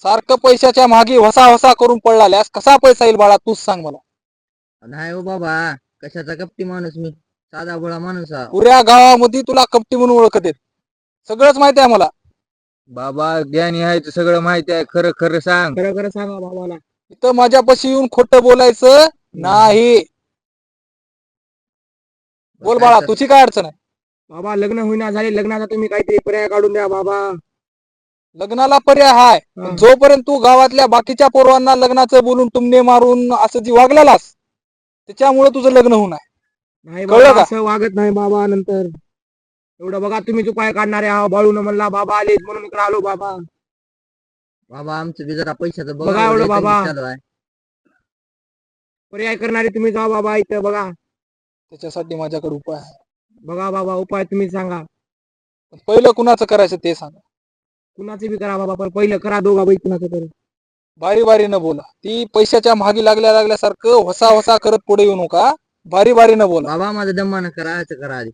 सारखं पैशाच्या मागे वसा वसा करून पडलास, कसा पैसा येईल बाळा, तूच सांग मला. नाही हो बाबा, कशाचा कपटी माणूस मी, साधा भोळा माणूस हा. पुऱ्या गावामध्ये तुला कपटी म्हणून ओळखत आहेत, सगळंच माहिती आहे मला. बाबा ज्ञानी आहे तर सगळं माहिती आहे. खरं खरं सांग. खरं खरं सांगा बाबाला. इथं माझ्यापाशी येऊन खोटं बोलायचं नाही. बोल बाळा, तुझी काय अडचण आहे? बाबा लग्न होईना झाले, लग्नाचा तुम्ही काहीतरी पर्याय काढून द्या बाबा. लग्नाला पर्याय हाय, हा. पण जोपर्यंत तू गावातल्या बाकीच्या पोरांना लग्नाचं बोलून टुमणे मारून असं जी वागलेलास, त्याच्यामुळे तुझं लग्न होणार. नाही कळलं बाबा, का? असं वागत नाही बाबा. नंतर एवढं बघा, तुम्हीच उपाय काढणारे आहो. बाळून म्हणला बाबा आलेत म्हणून इकडे आलो बाबा. बाबा आमचं बी जरा पैशाचं बघा एवढं बाबा. पर्याय करणारे तुम्ही जा बाबा, इथं बघा. त्याच्यासाठी माझ्याकडे उपाय आहे. बघा बाबा, उपाय तुम्ही सांगा. पण पहिलं कुणाचं करायचं ते सांगा. कुणाचं बी करा बाबा, पण पहिलं करा दोघा बाई कुणाचं तरी. बारी बारी न बोला. ती पैशाच्या मागे लागल्यासारखं वसा वसा करत पुढे येऊ नका. बारी बारी न बोला. बाबा माझं दम्मानं करायचं करा आधी.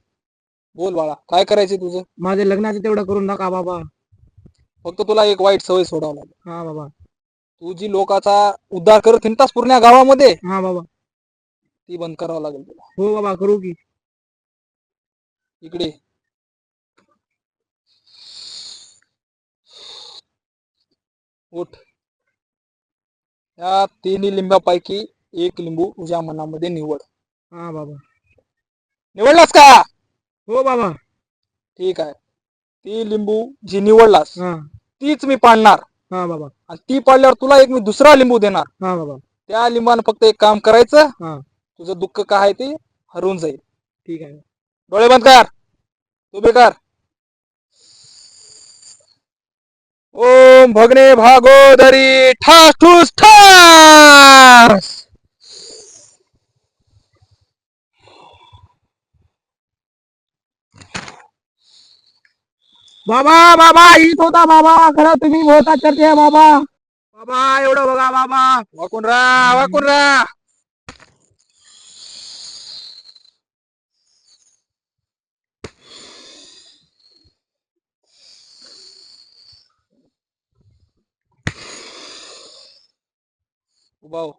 बोल बाळा, काय करायचं तुझं? माझं लग्नाचं तेवढं करून टाका बाबा. फक्त तुला एक वाईट सवय सोडावं लागेल. हा बाबा. तू जी लोकांचा उद्धार करत हिंडतास पूर्ण गावामध्ये, हा बाबा. ती बंद करावं लागेल तुला. हो बाबा, करू की. इकडे उठ. या 3 लिंबापैकी एक लिंबू तुझ्या मनामध्ये निवड. हा बाबा. निवडलास का? हो बाबा. ठीक आहे. ती लिंबू जी निवडलास हा तीच मी पाडणार हा बाबा आणि ती पाडल्यावर तुला एक मी दुसरा लिंबू देणार. हा बाबा त्या लिंबानं फक्त एक काम करायचं, हा तुझं दुःख काय आहे ते हरवून जाईल. ठीक आहे. डोळे बंद कर, उभे कर. ओम भगने भागोदरी ठास ठूस ठास. बाबा बाबा हीच होता बाबा, खरं तुम्ही बहुत करते बाबा. बाबा एवढं बघा बाबा. वाकून राहा, वाकून राहा. उभा हो.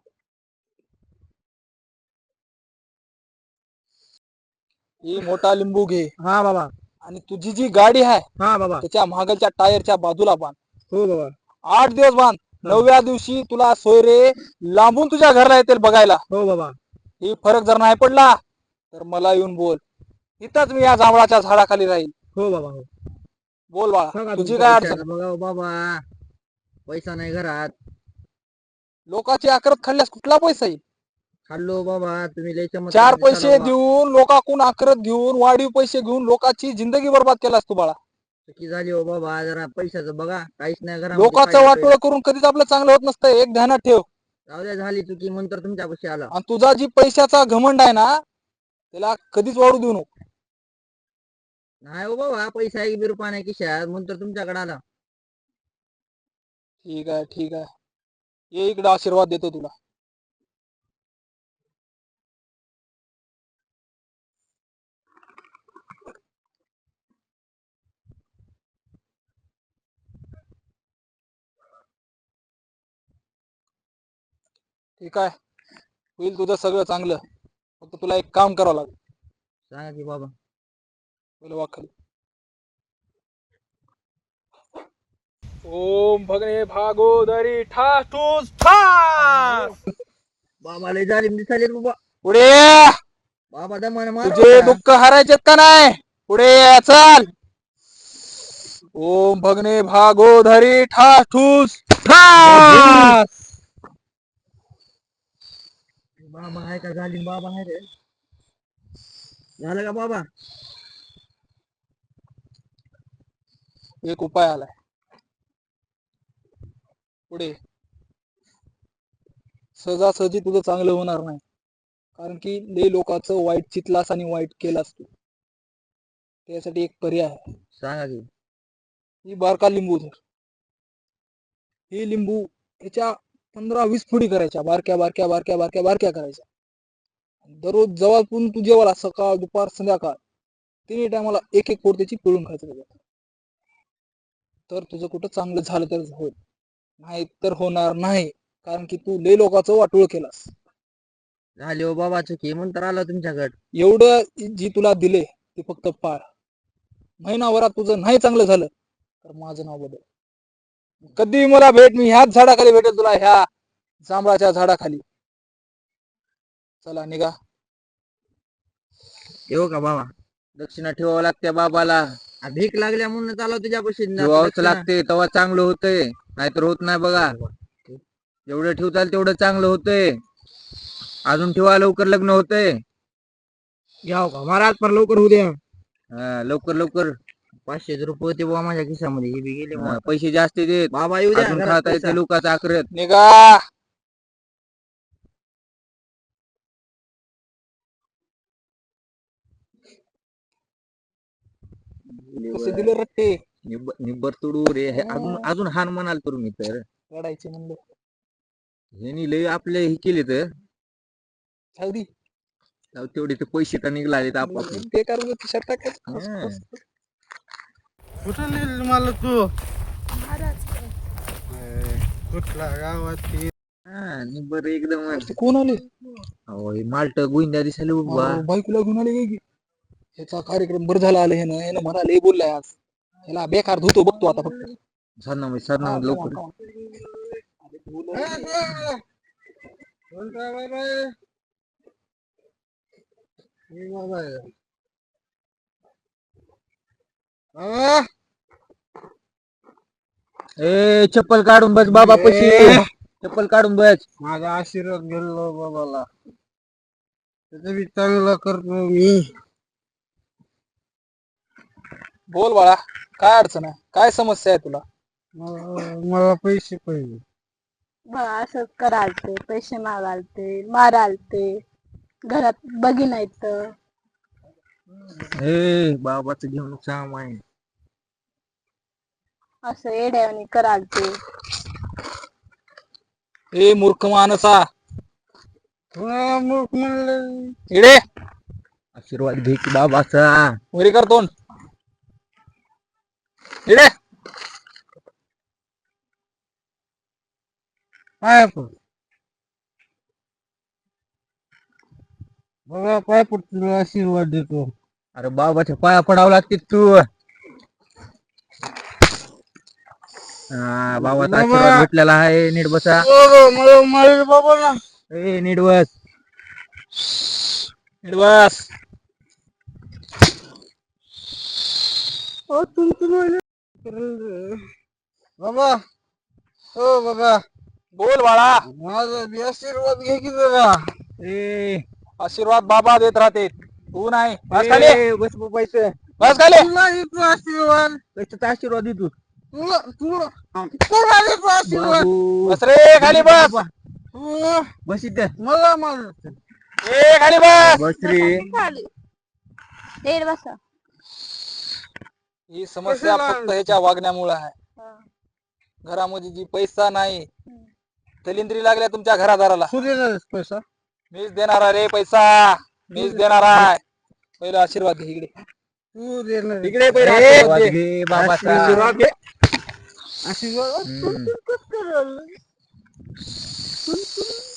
ही मोठा लिंबू घे हा बाबा आणि तुझी जी गाडी आहे हा बाबा त्याच्या मागलच्या टायरच्या बाजूला बांध. हो बाबा 8 दिवस बांध. 9व्या दिवशी तुला सोयरे लांबून तुझ्या घरला येतील बघायला. हो बाबा ही फरक जर नाही पडला तर मला येऊन बोल. इथंच मी या जांभळाच्या झाडाखाली राहील. हो बाबा हो. बोल बाळा, सांगा तुझी तुमचा काय विचार. अडचण? बघा बाबा, पैसा नाही घरात. लोकांची आकरत खाल्ल्यास कुठला पैसा येईल? खाल्लो बाबा, तुम्ही लय चमत्कार 4 पैसे दिसाला बा. देऊन लोकांकडून आकरत घेऊन वाढीव पैसे घेऊन लोकांची जिंदगी बरबाद केलास तू बाळा. चुकी झाली हो बाबा, जरा पैशाचं बघा, काहीच नाही घरा. लोकांचं वाटोळं करून कधीच आपलं चांगलं होत नसतं, एक ध्यानात ठेव. जाऊ द्या, झाली चुकी, नंतर तुमच्यापाशी आला. आणि तुझा जी पैशाचा घमंड आहे ना त्याला कधीच वाढू देऊ नको. नाही हो बाबा, पैसा एक बी रुपया नाही खिशात, नंतर तुमच्याकडे आला. ठीक आहे, ठीक आहे. ये इकडे, आशीर्वाद देतो तुला. ठीक आहे, होईल तुझं सगळं चांगलं. फक्त तुला एक काम करावं लागेल. सांगा की बाबा. बोल वाखाली. ओम भगने भागोदरी ठास ठूस ठास. बाबा लय झाली दिसाले बाबा. पुढे ये. बाबा दमान मार. तुझे दुःख हरायचे का नाही? पुढे ये, चल. ओम भगने भागोदरी ठास ठूस ठास. बाबा आहे का झाली? बाबा आहे रे. झालं का बाबा? एक उपाय आलाय. पुढे सहजासहजी तुझं चांगलं होणार नाही, कारण की लय लोकांचं वाईट चितलास आणि वाईट केलास तू. त्यासाठी एक पर्याय आहे. सांगा की. ही बारका लिंबू धर. हे लिंबू ह्याच्या 15-20 फुडी करायच्या, बारक्या बारक्या बारक्या बारक्या बारक्या करायच्या. दररोज जवळपून तू जेवायला सकाळ दुपार संध्याकाळ 3 टायमाला एक एक फोड त्याची पिळून खायचं त्याच्यात. तर तुझं कुठं चांगलं झालं तर होईल, नाही तर होणार नाही, कारण की तू लय लोकांचं वाटोळ केलास. झाली हो बाबा चुकी, नंतर आलो तुमच्याकडे. एवढं जी तुला दिले ते फक्त पाळ. महिनाभरात तुझं नाही चांगलं झालं तर माझं नाव बदल. कधी मला भेट, मी ह्याच झाडाखाली भेटेल तुला, ह्या जांभळाच्या झाडाखाली. चला निघा. येऊ का बाबा? दक्षिणा ठेवावं लागते बाबाला. भीक लागल्या म्हणून चालू तुझ्यापाशी. ठेवावंच लागते, तेव्हा चांगलं होतंय, नाहीतर होत नाही बघा. जेवढं ठेवताल तेवढं चांगलं होतंय. अजून ठेवा, लवकर लग्न होतंय. घ्याव का महाराज, पर लवकर होऊ द्या. लवकर लवकर. 500 रुपये होते बाबा माझ्या खिशामध्ये, हे बी गेले बाबा. पैसे जास्त देत, बाबा येऊ द्या अजून घरात खाता पैसा. येते लोकांचं आकरत. निघा. कसे दिले रट्टे? निब्बर तुडू रे. अजून अजून हान म्हणाल तर मी तर. रडायचे म्हणलं. ह्यांनी लय आपले हे केले तर हल्दी तेवढे ते पैसे तर निघाले आपले. ते करून शर्ट टाकायचं. हं. कुठं नेल मला तू? कुठला गावात? निब्बर एकदम. कोण आले? माल्ट गोविंदा दिसायला बाबा. बायकोला घेऊन आले काय की? ह्याचा कार्यक्रम बरं झाला आले हे मला लय बोललाय आज. ह्याला बेकार धुतो बघतो आता फक्त. सरना लवकर. ए चप्पल काढून बस बाबा पशी, चप्पल काढून बस. माझा आशीर्वाद गेलो बाबाला, त्याचं बी चांगलं करतो मी. बोल बाळा, काय अडचण आहे, काय समस्या आहे तुला? मला पैसे पाहिजे. असंच करालते, पैसे मागालते, मारालते, घरात बघीन आहेत. ए बाबाचं घेऊन सामान. असं येड्यावानी करालते. ए मूर्ख माणसा, तुला मूर्ख म्हणलं. इडे आशीर्वाद घे की बाबाचा. वरी कर तोंड. इडे पाय पड बघा, पाय पड, तुला आशीर्वाद देतो. अरे बाबाच्या पाया पडावं लागते तू. हा बाबाचा आशीर्वाद भेटलेला आहे, नीट बसा. मला मारेल बाबा ना. ए नीट बस. इड बस. हो बाबा, हो बाबा, बोल बाळा. माझा बी आशीर्वाद घे की जरा. ए आशीर्वाद बाबा देत राहते, तू नाही. बस खाली, बस पैसे. बस खाली. तुला देतो आशीर्वाद. कशाचा आशीर्वाद देतो? तुला तुला तुला देतो आशीर्वाद. बस रे, खाली बस. तू बस इथं. मला मारत. ए खाली बस. बस रे. खाली येड बसा. ही समस्या फक्त ह्याच्या वागण्यामुळे आहे. हा. घरामध्ये जी पैसा नाही, दलिंद्री लागल्या तुमच्या घरादाराला. तू देणार पैसा? मीच देणार आहे रे पैसा, मीच देणार आहे. पहिला आशीर्वाद घे इकडे. तू देणार. इकडे पहिला ए, आशीर्वाद घे. घे बाबाचा. आशीर्वाद घे. आशीर्वाद.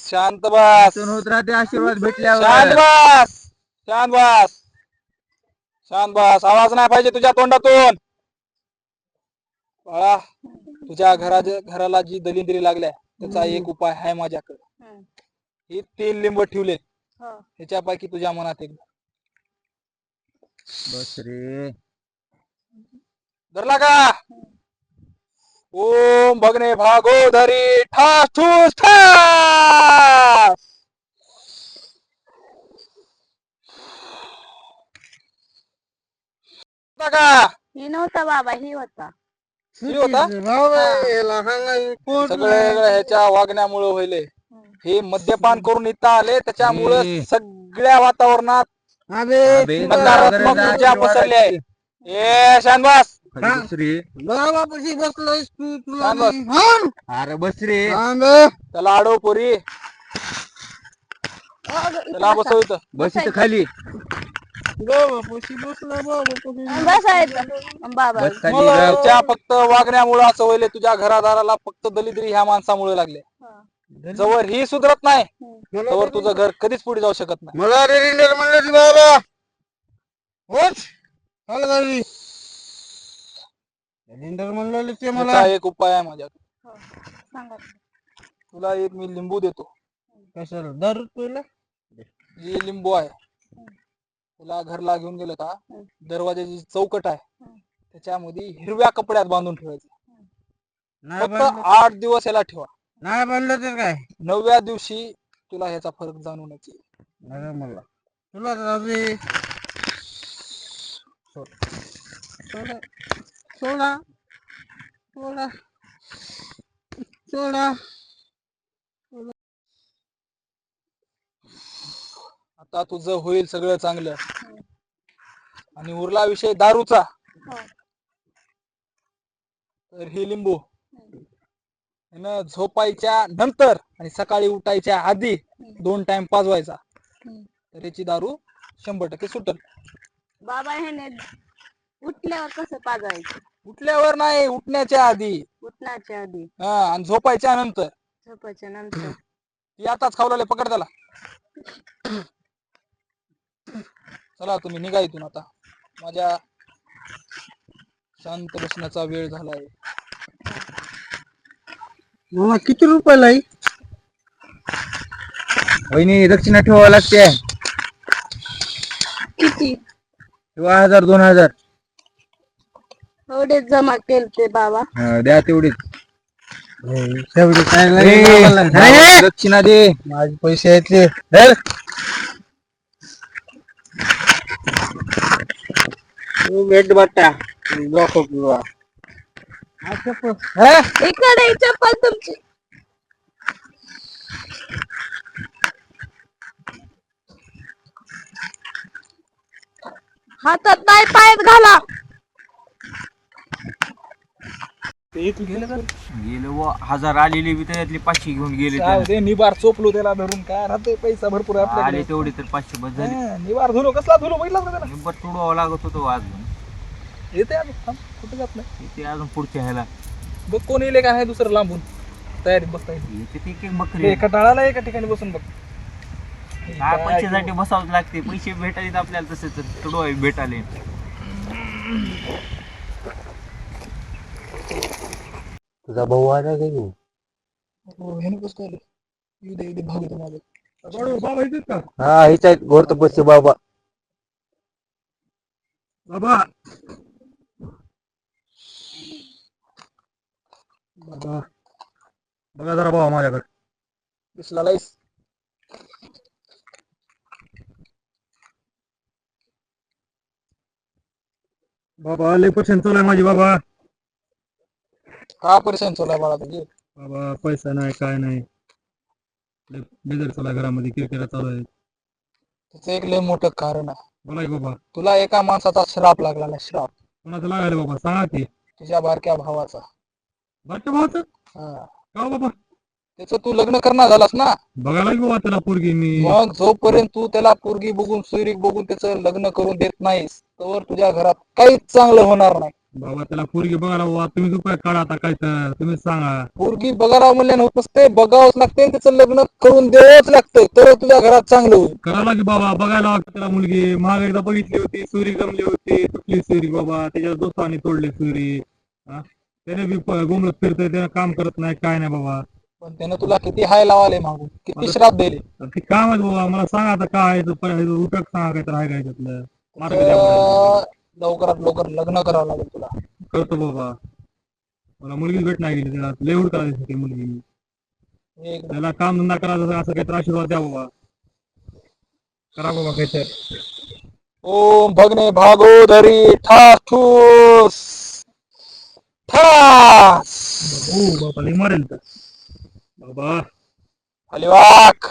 शांत बस, सण होत राहते आशीर्वाद शांत भेटल्यावर. बस, शांत बस, शांत बस. आवाज नाही पाहिजे तुझ्या तोंडातून. बाळा, तुझ्या घराला जी दलिंद्री लागल्या त्याचा एक उपाय आहे माझ्याकडे. हम्म. ही 3 लिंब ठेवले, हो. ह्याच्यापैकी तुझ्या मनात एक बस रे. धरला का? ओम भगने भागोधरी ठास ठूस ठास. धरला का? ही नव्हता बाबा, ही होता. ही होता? बाबा, याला सांगायचं कोण सगळे ह्याच्या वागण्यामुळे होईल. हे मद्यपान करून इथं आले, त्याच्यामुळे ए. सगळ्या वातावरणात अबे, नकारात्मक ऊर्जा पसरली आहे. ए शांत बस. खाली बस रे. बाबापाशी बसलायस तू, तुला शांत बस. मी- हा? अरे बस रे. आंबे. त्याला आडव पोरी, त्याला बसव इथं. बस इथं खाली. बाबापाशी बसला, बाबापाशी. बसायचं बाबा. बस खाली. त्याच्या फक्त वागण्यामुळे असं होईल. तुझ्या घरादाराला फक्त दलिद्री ह्या माणसामुळे लागले. जवळ ही सुधरत नाही तवर तुझं घर कधीच पुढे जाऊ शकत नाही. मला रेडिंडर म्हणलं की बाबा होच चाल गाडी. रेडिंडर म्हणलं ते मला. ह्याचा एक उपाय आहे माझ्याकडे. सांगा. तुला एक मी लिंबू देतो. कशाला? दारू पहिला. जी लिंबू आहे तुला घरला घेऊन गेलं का, दरवाजाची चौकट आहे त्याच्यामध्ये हिरव्या कपड्यात बांधून ठेवायचं. नाही फक्त बांधलं, 8 दिवस याला ठेवा. नाही बांधलं तर काय? 9व्या दिवशी तुला ह्याचा फरक जाणून येईल. नाही मला तुला राजे सोडा सोडा सोडा सोडा. आता तुझं होईल सगळं चांगलं. आणि उरला विषय दारूचा, तर ही लिंबू यानं झोपायच्या नंतर आणि सकाळी उठायच्या आधी 2 टाइम पाजवायचा, तर याची दारू 100% सुटल. बाबा ह्याने उठल्यावर कसं पाजायचं? उठल्यावर नाही, उठण्याच्या आधी. उठण्याच्या आधी, हा, आणि झोपायच्या नंतर. झोपायच्या नंतर. ती आताच खावलेले, पकड त्याला. चला तुम्ही निघा इथून आता. माझ्या शांत बसण्याचा वेळ झालाय. मला किती रुपयाला आहे? वहिनी दक्षिणा ठेवावं लागते. किती? ठेवा 1000 2000. एवढे जमा केलते बाबा. द्या तेवढीच तेवढी काय दक्षिणा दे. माझे पैसे आहेत भेट बट्टा इकडे चप्पल तुमची. हातात नाही पायात घाला. गेले व 1000 आलेली बी त्यातली 500 घेऊन गेले जाऊ दे, निबार चोपलो त्याला धरून. काय राहते, पैसा भरपूर आहे आले आपल्याकडे. तेवढे तर 500 बस झाले. निबार धुलो, कसला धुलो बघितला का त्याला? नंबर तोडवावं लागत होतो अजून येते अजून, थांब, कुठे जात नाही. ते अजून पुढच्या ह्याला बघ कोण येईल का नाही दुसरं लांबून. तयारीत बसता येईल. येते ते एक बकरी एका टाळाला एका ठिकाणी बसून बघ. काय पैशासाठी बसावं लागते. पैसे भेटायचे आपल्याला तसे तर तोडवाय भेटाले. तुझा भाऊ आला का घेऊ ह्याने कसं काय आलं? येऊ दे, येऊ दे, भाऊ येतो माझा. बाबा येतात का हा हेच आहेत घोरत बसते बाबा बाबा बाबा बघा जरा बाबा माझ्याकडे. दिसला लाईस. बाबा लय पर्सेंट चालू आहे माझी बाबा. का परेशान चालू बाळा तुझी? बाबा पैसा नाही काय नाही. लय बेजार चालू आहे घरामध्ये किरकिरा चालू आहे. त्याचं एक लय मोठं कारण आहे. बोला की बाबा तुला एका माणसाचा श्राप लागला नाही, श्राप. कोणाचं लागायला बाबा सांगा की. तुझ्या बारक्या भावाचा. बारक्या भावाचं हा. का हो बाबा त्याचं तू लग्न करणार झालास ना. बघायला की बाबा त्याला पोरगी मी. मग जोपर्यंत तू त्याला पोरगी बघून, सोयरीक बघून त्याचं लग्न करून देत नाहीस, तोवर तुझ्या घरात काहीच चांगलं होणार नाही. बाबा त्याला पोरगी बघायला बाबा तुम्हीच उपाय काढा आता काय तर तुम्हीच सांगा. पोरगी बघायला म्हणल्यानं होत नसते, बघावंच लागते आणि त्याचं लग्न करून द्यावंच लागतं, तर तुझ्या घरात चांगलं होईल. करायला की बाबा बघायला लागतं त्याला मुलगी. महाग एकदा बघितली होती सुरी जमली होती तुटली सुरी बाबा. त्याच्या दोस्ताने तोडली सुरी. त्याने बी गोमलत फिरतोय त्यानं काम करत नाही काय नाही बाबा. पण त्यानं तुला किती हाय लावाले मागून, किती श्राप दिले. ते काम आहे बाबा मला सांगा आता काय आहे उपयोग सांगा काय तर आहे काय त्यातलं मार्ग द्या मला. लवकरात लवकर लग्न करावं लागेल तुला. करतो बाबा. मला मुलगीच भेट नाही गेली त्याला लय हुड करायची होती मुलगी. एक त्याला काम धंदा करायचा असं काहीतरी आशीर्वाद द्या बाबा. करा बाबा काहीतरी. ओम भगने भागोदरी ठास ठूस ठास. हो बाबा लय मारेल तर बाबा हलिवाक.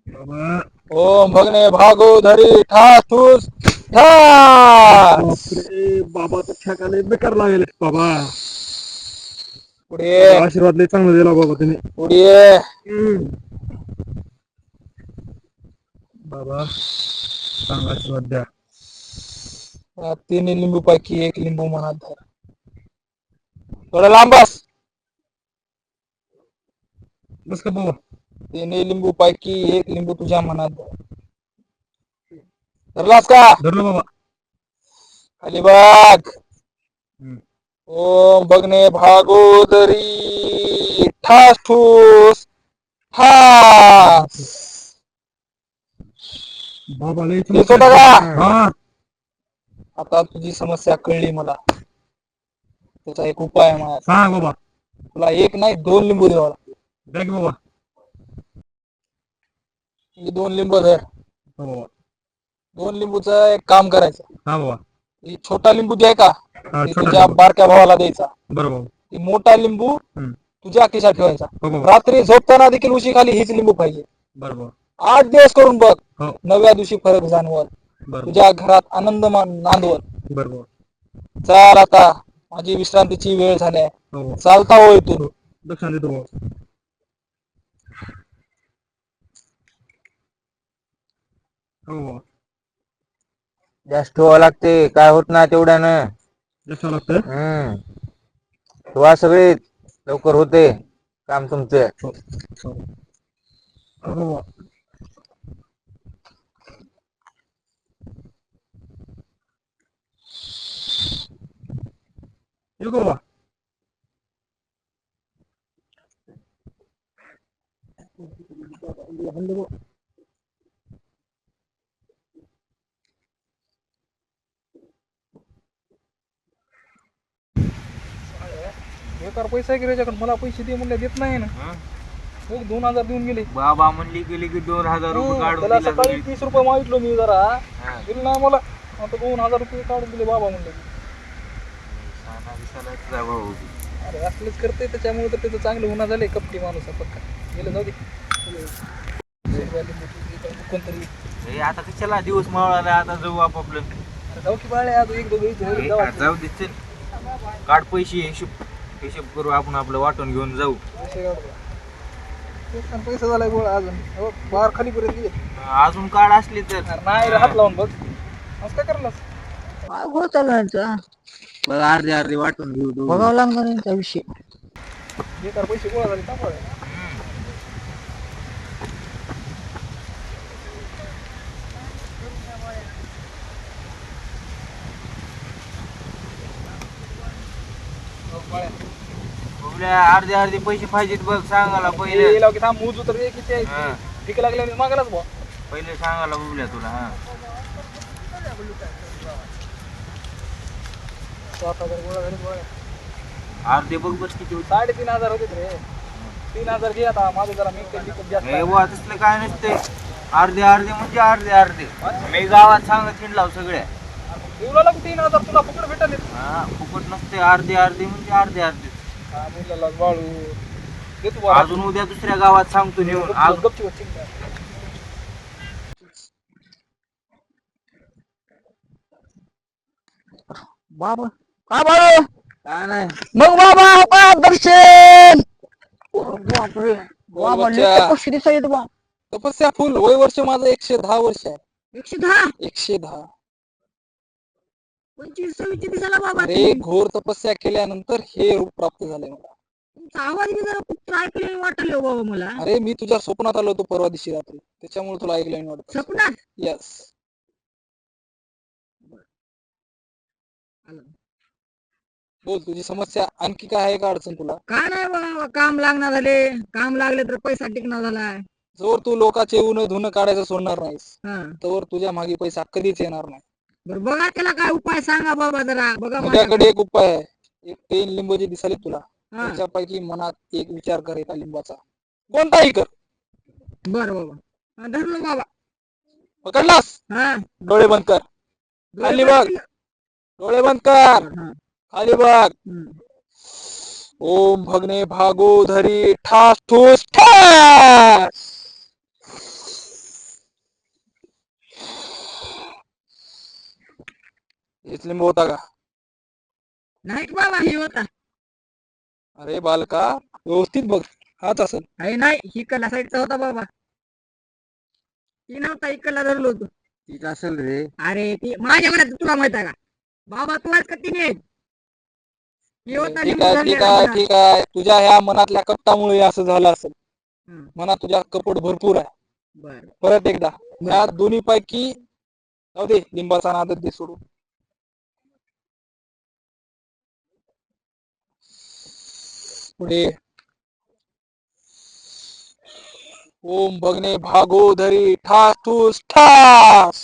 बाबा. ओम भगने भागोदरी ठास ठूस ठास. बापरे बाबा तर ठेकाले बेकार लागेल बाबा. पुढे आशीर्वाद लय चांगला दिला बाबा तुम्ही. पुढे बाबा चांगला आशीर्वाद द्या. तीन लिंबू पैकी एक लिंबू मनात धर. थोडं लांब बस. बस का बाबा. तीन लिंबू पैकी एक लिंबू तुझ्या मनात धर. धरलास का? धरलो बाबा. खाली बघ. हम्म. ओम भगने भागोदरी ठास ठूस ठास. बाबा लय येत होता का? हा आता तुझी समस्या कळली मला. त्याचा एक उपाय आहे माझा. सांग बाबा. तुला एक नाही 2 लिंबू द्यावा लागतील. द्या की बाबा. ही 2 लिंबू धर. हो बाबा. 2 लिंबूचं एक काम करायचं. हा बाबा. ही छोटा लिंबू जे आहे का, हा ते छोटा तुझ्या लिंबू. बारक्या भावाला द्यायचा. बरोबर. ती मोठा लिंबू हम्म. तुझ्या खिशात ठेवायचा. हो बाबा. रात्री झोपताना देखील उशी खाली हीच लिंबू पाहिजे. बरोबर. 8 दिवस करून बघ. हो 9व्या दिवशी फरक जाणवल. बरोबर. तुझ्या घरात आनंद नांदवल. बरोबर. चाल आता, माझी विश्रांतीची वेळ झाली आहे. हो चालता हो इथून. दक्षिण देतो बाबा. हो बाबा. जास्त ठेवावं लागते. काय होत नाही तेवढ्यानं. जास्त लागतं. ठेवा सगळे लवकर होते काम तुमचं. हो बाबा. येऊ का बाबा. बेकार पैसा आहे की त्याच्याकडे, मला पैसे दे म्हणले देत नाही ना. हो 2000 देऊन गेले. बाबा म्हणली गेली की 2000 रुपये काढून त्याला दिला सकाळी घरी. 30 रुपये मागितलो मी जरा, हा. दिले नाही मला. आता 2000 रुपये काढून दिले बाबा म्हणले. साना दिसायलाच जा भाऊ. अरे असलंच करते, त्याच्यामुळे तर त्याचं चांगलं होणार झालंय. कपटी माणूस आहे पक्का. गेलं जाऊ दे. कोणतरी हे आता कशाला दिवस मावळाला, आता जाऊ आपापलं. अरे जाऊ की बाळे, आज एक दोघं इथे हे जाऊ. जाऊ दे चल. काढ पैसे, हिशोब करू आपण, आपलं वाटून घेऊन जाऊ. पैसा झालाय गोळा अजून. हो, बाहेर खाली पर्यंत ये. अजून काढ असली तर. अरे नाही रे, हात लावून बघ. असं काय करलास? बघ अर्धे अर्धे वाटून घेऊ दोघं. बघावं लागणार यांचा विषय. बेकार पैसे गोळा झाले तांबा. बघूया, अर्धे अर्धे पैसे पाहिजेत बघ, सांगायला पहिले. हे लाव की थांब, मोजू तर ये किती आहे. हा. ठीक लागल्याने मागायलाच बुवा. पहिले सांगायला बघूया तुला. हा 7000 गोळा झाले गोळा. अर्धे बघ बस किती होते. 3500 होते रे. 3000 घे आता. माझं जरा मेकअप जास्त हे आहे. बुवा तसलं काय नसते. अर्धे अर्धे म्हणजे अर्धे अर्धे. मी गावात सांगत हिंडलाव सगळ्या. देऊ लागला 3000 तुला फुकट भेटले. हा फुकट नसते. अर्धे अर्धे म्हणजे अर्धे अर्धे. हा मुलाला वाळू देतो बुवा. अजून उद्या दुसऱ्या गावात सांगतो नेऊन. आज गपची बच्ची. बाबा का बाबा काय नाही. मग बाबा का दर्शन. बापरे बाबा बच्चा. लय पक्षी दिसायचे बा. तपस्या फुल. वय वर्ष माझं 110 वर्ष आहे. 110 110. 25-26 दिसायला बाबा. अरे घोर तपस्या केल्यानंतर हे रूप प्राप्त झालंय मला. तुमचा आवाज बी जरा खूप ऐकलेलं वाटलं बाबा मला. अरे मी तुझ्या स्वप्नात आलो होतो परवा दिवशी रात्री, त्याच्यामुळे तुला ऐकलं नाही वाटत. स्वप्नात यस. बोल, तुझी समस्या आणखी काय आहे का अडचण तुला? काय नाही बाबा, काम लागणार झाले. काम लागले तर पैसा टिकणार झालाय. जोर तू लोकांचे उन्ह धुणं काढायचं सोडणार नाहीस, हा तर तुझ्या मागे पैसा कधीच येणार नाही. बरं बघा त्याला काय उपाय सांगा बाबा जरा. बघा माझ्याकडे एक उपाय आहे. एक 3 लिंब जे दिसाले तुला, हा. त्याच्यापैकी मनात एक विचार कर एका लिंबाचा, कोणताही कर. बरं बाबा. हा, धरलो बाबा. पकडलास? हा डोळे बंद कर. खाली बघ. डोळे बंद कर. हा. खाली बघ. हम्म. ओम भगने भागो धरी ठास ठूस ठास. हेच लिंब होता का? नाही बाबा हे होता. अरे बालका, व्यवस्थित बघ. हाच असेल. अरे नाही, ही कला साईडचा होता बाबा. ती नव्हता, इकडला धरलो होतो. ठीक असेल रे. अरे ती माझ्या मनात तुला माहित आहे का बाबा, तू आज कधी नाही. हे होता ठीक लिंबू आहे, धरलेला ठीक आहे, होता. ठीक आहे. तुझ्या ह्या मनातल्या कपटामुळे असं झालं असेल. हम्म. मनात तुझ्या कपट भरपूर आहे. बरं परत एकदा या दोन्ही पैकी जाऊ दे, लिंबाचा नादच दे सोडून. पुढे ओम भगने भागो धरी ठास ठूस ठास.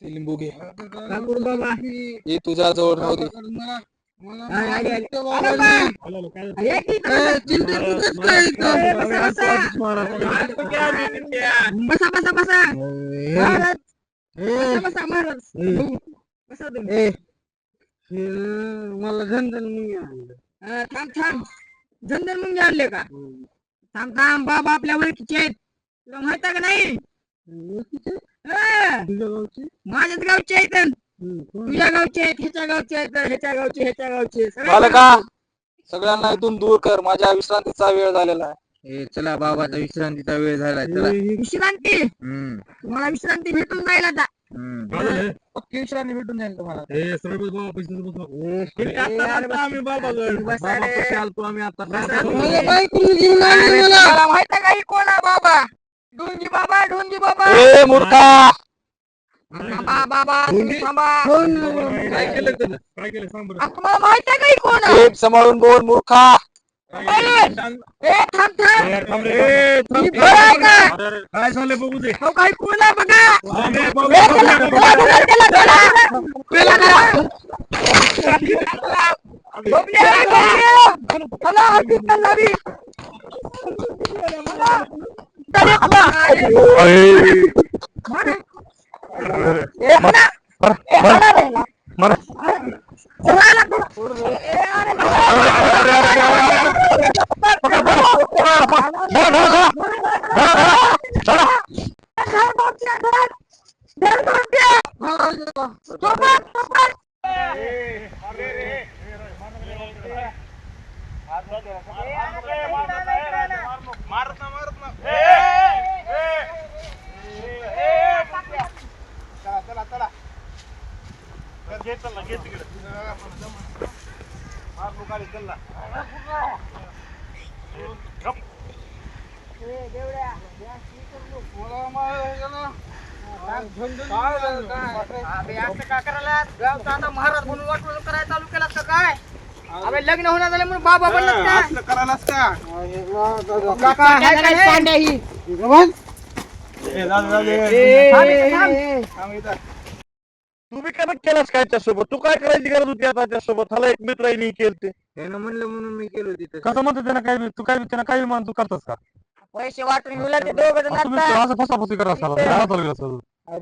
ते लिंबू घे. काय करू बाबा. हे तुझ्या जवळ राहू दे. अरे, अरे, अरे. अरे बा. अरे, की बसा बसा बसा महाराज. बसा बसा महाराज. बसा तुम्ही. मला झंझण मुंगी आणलं. थांब थांब. झंझण मुंगी आणले का? थांब थांब. बाबा आपल्या ओळखीचे आहेत, तुला माहित आहे का नाही? हा. माझ्याच गावचे आहेत. तुझ्या गावचे आहेत, ह्याच्या गावचे आहेत, ह्याच्या गावचे, ह्याच्या गावचे. सगळे बालका, सगळ्यांना इथून दूर कर. माझ्या विश्रांतीचा वेळ झालेला आहे. ए चला बाबाचा विश्रांतीचा वेळ झाला. चला. विश्रांती. तुम्हाला विश्रांती भेटून जाईल आता. पक्की विश्रांती भेटून जाईल तुम्हाला. मला माहित आहे का ही कोण आहे बाबा? ढोंगी बाबा, ढोंगी बाबा. ए मूर्खा, बाबा बाबा तुम्ही थांबा. काय केलं सांग बरं. तुम्हाला माहित आहे का ही कोण आहे? एक सांभाळून बोल मूर्खा. काय झालं बघू दे. काही कोणा बघा महाराज म्हणून वाटून करायला चालू केला का काय? अबे लग्न होणार झालं म्हणून बाबा बनत करायलाच का तुम्ही काय केलास काय त्यासोबत? तू काय करायची गरज होती आता त्यासोबत? हाला एक मित्रांनी केलते. त्यानं म्हणलं म्हणून मी केलो तिथं. कसं म्हणतो त्यानं काय तू काय त्यांना काही मान तू करतोस का? पैसे वाटून घेऊन ते दोघं जण तुम्ही आता. असं फसाफसी करा असाल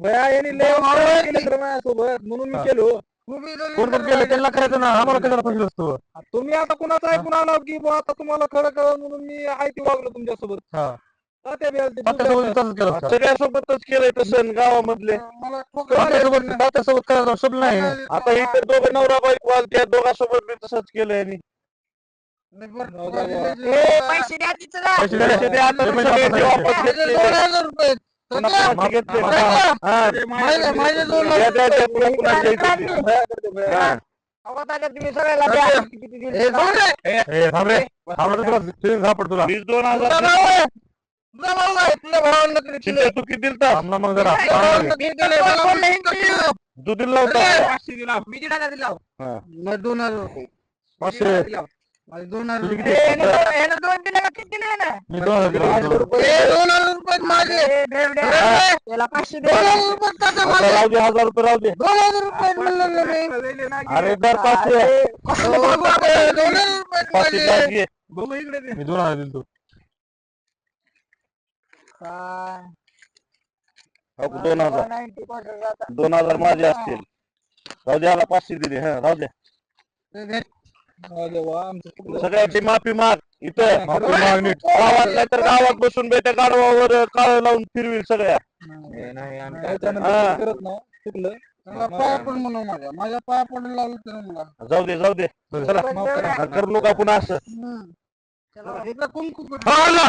भया यांनी लय वावरं केलं तर माझ्यासोबत म्हणून मी केलो. कोण कोण केलं त्यांना करायचं ना, आम्हाला कशाला फसलो असतो. तुम्ही आता कुणाचं ऐकून आला की बुवा आता तुम्हाला खरं कळलं म्हणून मी आहे ते वागलो तुमच्यासोबत. हा. तात्या बी आलते. तात्यासोबत तसंच केलं का? सगळ्यासोबतच केलंय तसं गावामधले. मला ठोकर तात्यासोबत करायला शोभलं नाही. आता इथे दोघं नवरा बायको आले त्या दोघांसोबत मी तसंच केलंय. आणि पैसे द्या तिचं जा. पैसे द्या. ते आता ते पैसे सगळे वापस वापस घेतले. पुन्हा कोणाचे घेतले. हा. द्या, द्या, पुन्हा कुणाचे घेतले. हा. अहो, तात्या तुम्ही सगळ्याला द्या. किती दिले? ए, थांब रे. थांब रे, तुला ते झापड तुला. 20,000 चिंता तू किती दिलता? थांब ना मग जरा. तू दिला होता. मी 1,500 दिला. हा. 500. तुझे किती? ह्यानं 2 दिले का किती दिले ना? मी 2,000 दिले. त्याला 500 दे. आता राहू दे, 1,000 रुपये राहू दे. अरे दर 500. 500 घे. मी 2,000 दिले. हो, 2,000 माझे असतील. राहू दे, 500 दिले. हा, राहू दे. सगळ्याची माफी माग. इथं माफी माग नीट. गावात नाही तर गावात बसून बेट्या गाडवावर काळ लावून फिरवील सगळ्या. करत नाही चुकलं. माझ्या पाया पडून लावलं जाऊ दे, जाऊ दे. चला करू नका पुन्हा असं. मला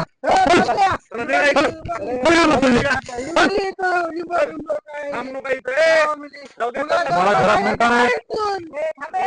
घरात म्हणता नाही. थांबे.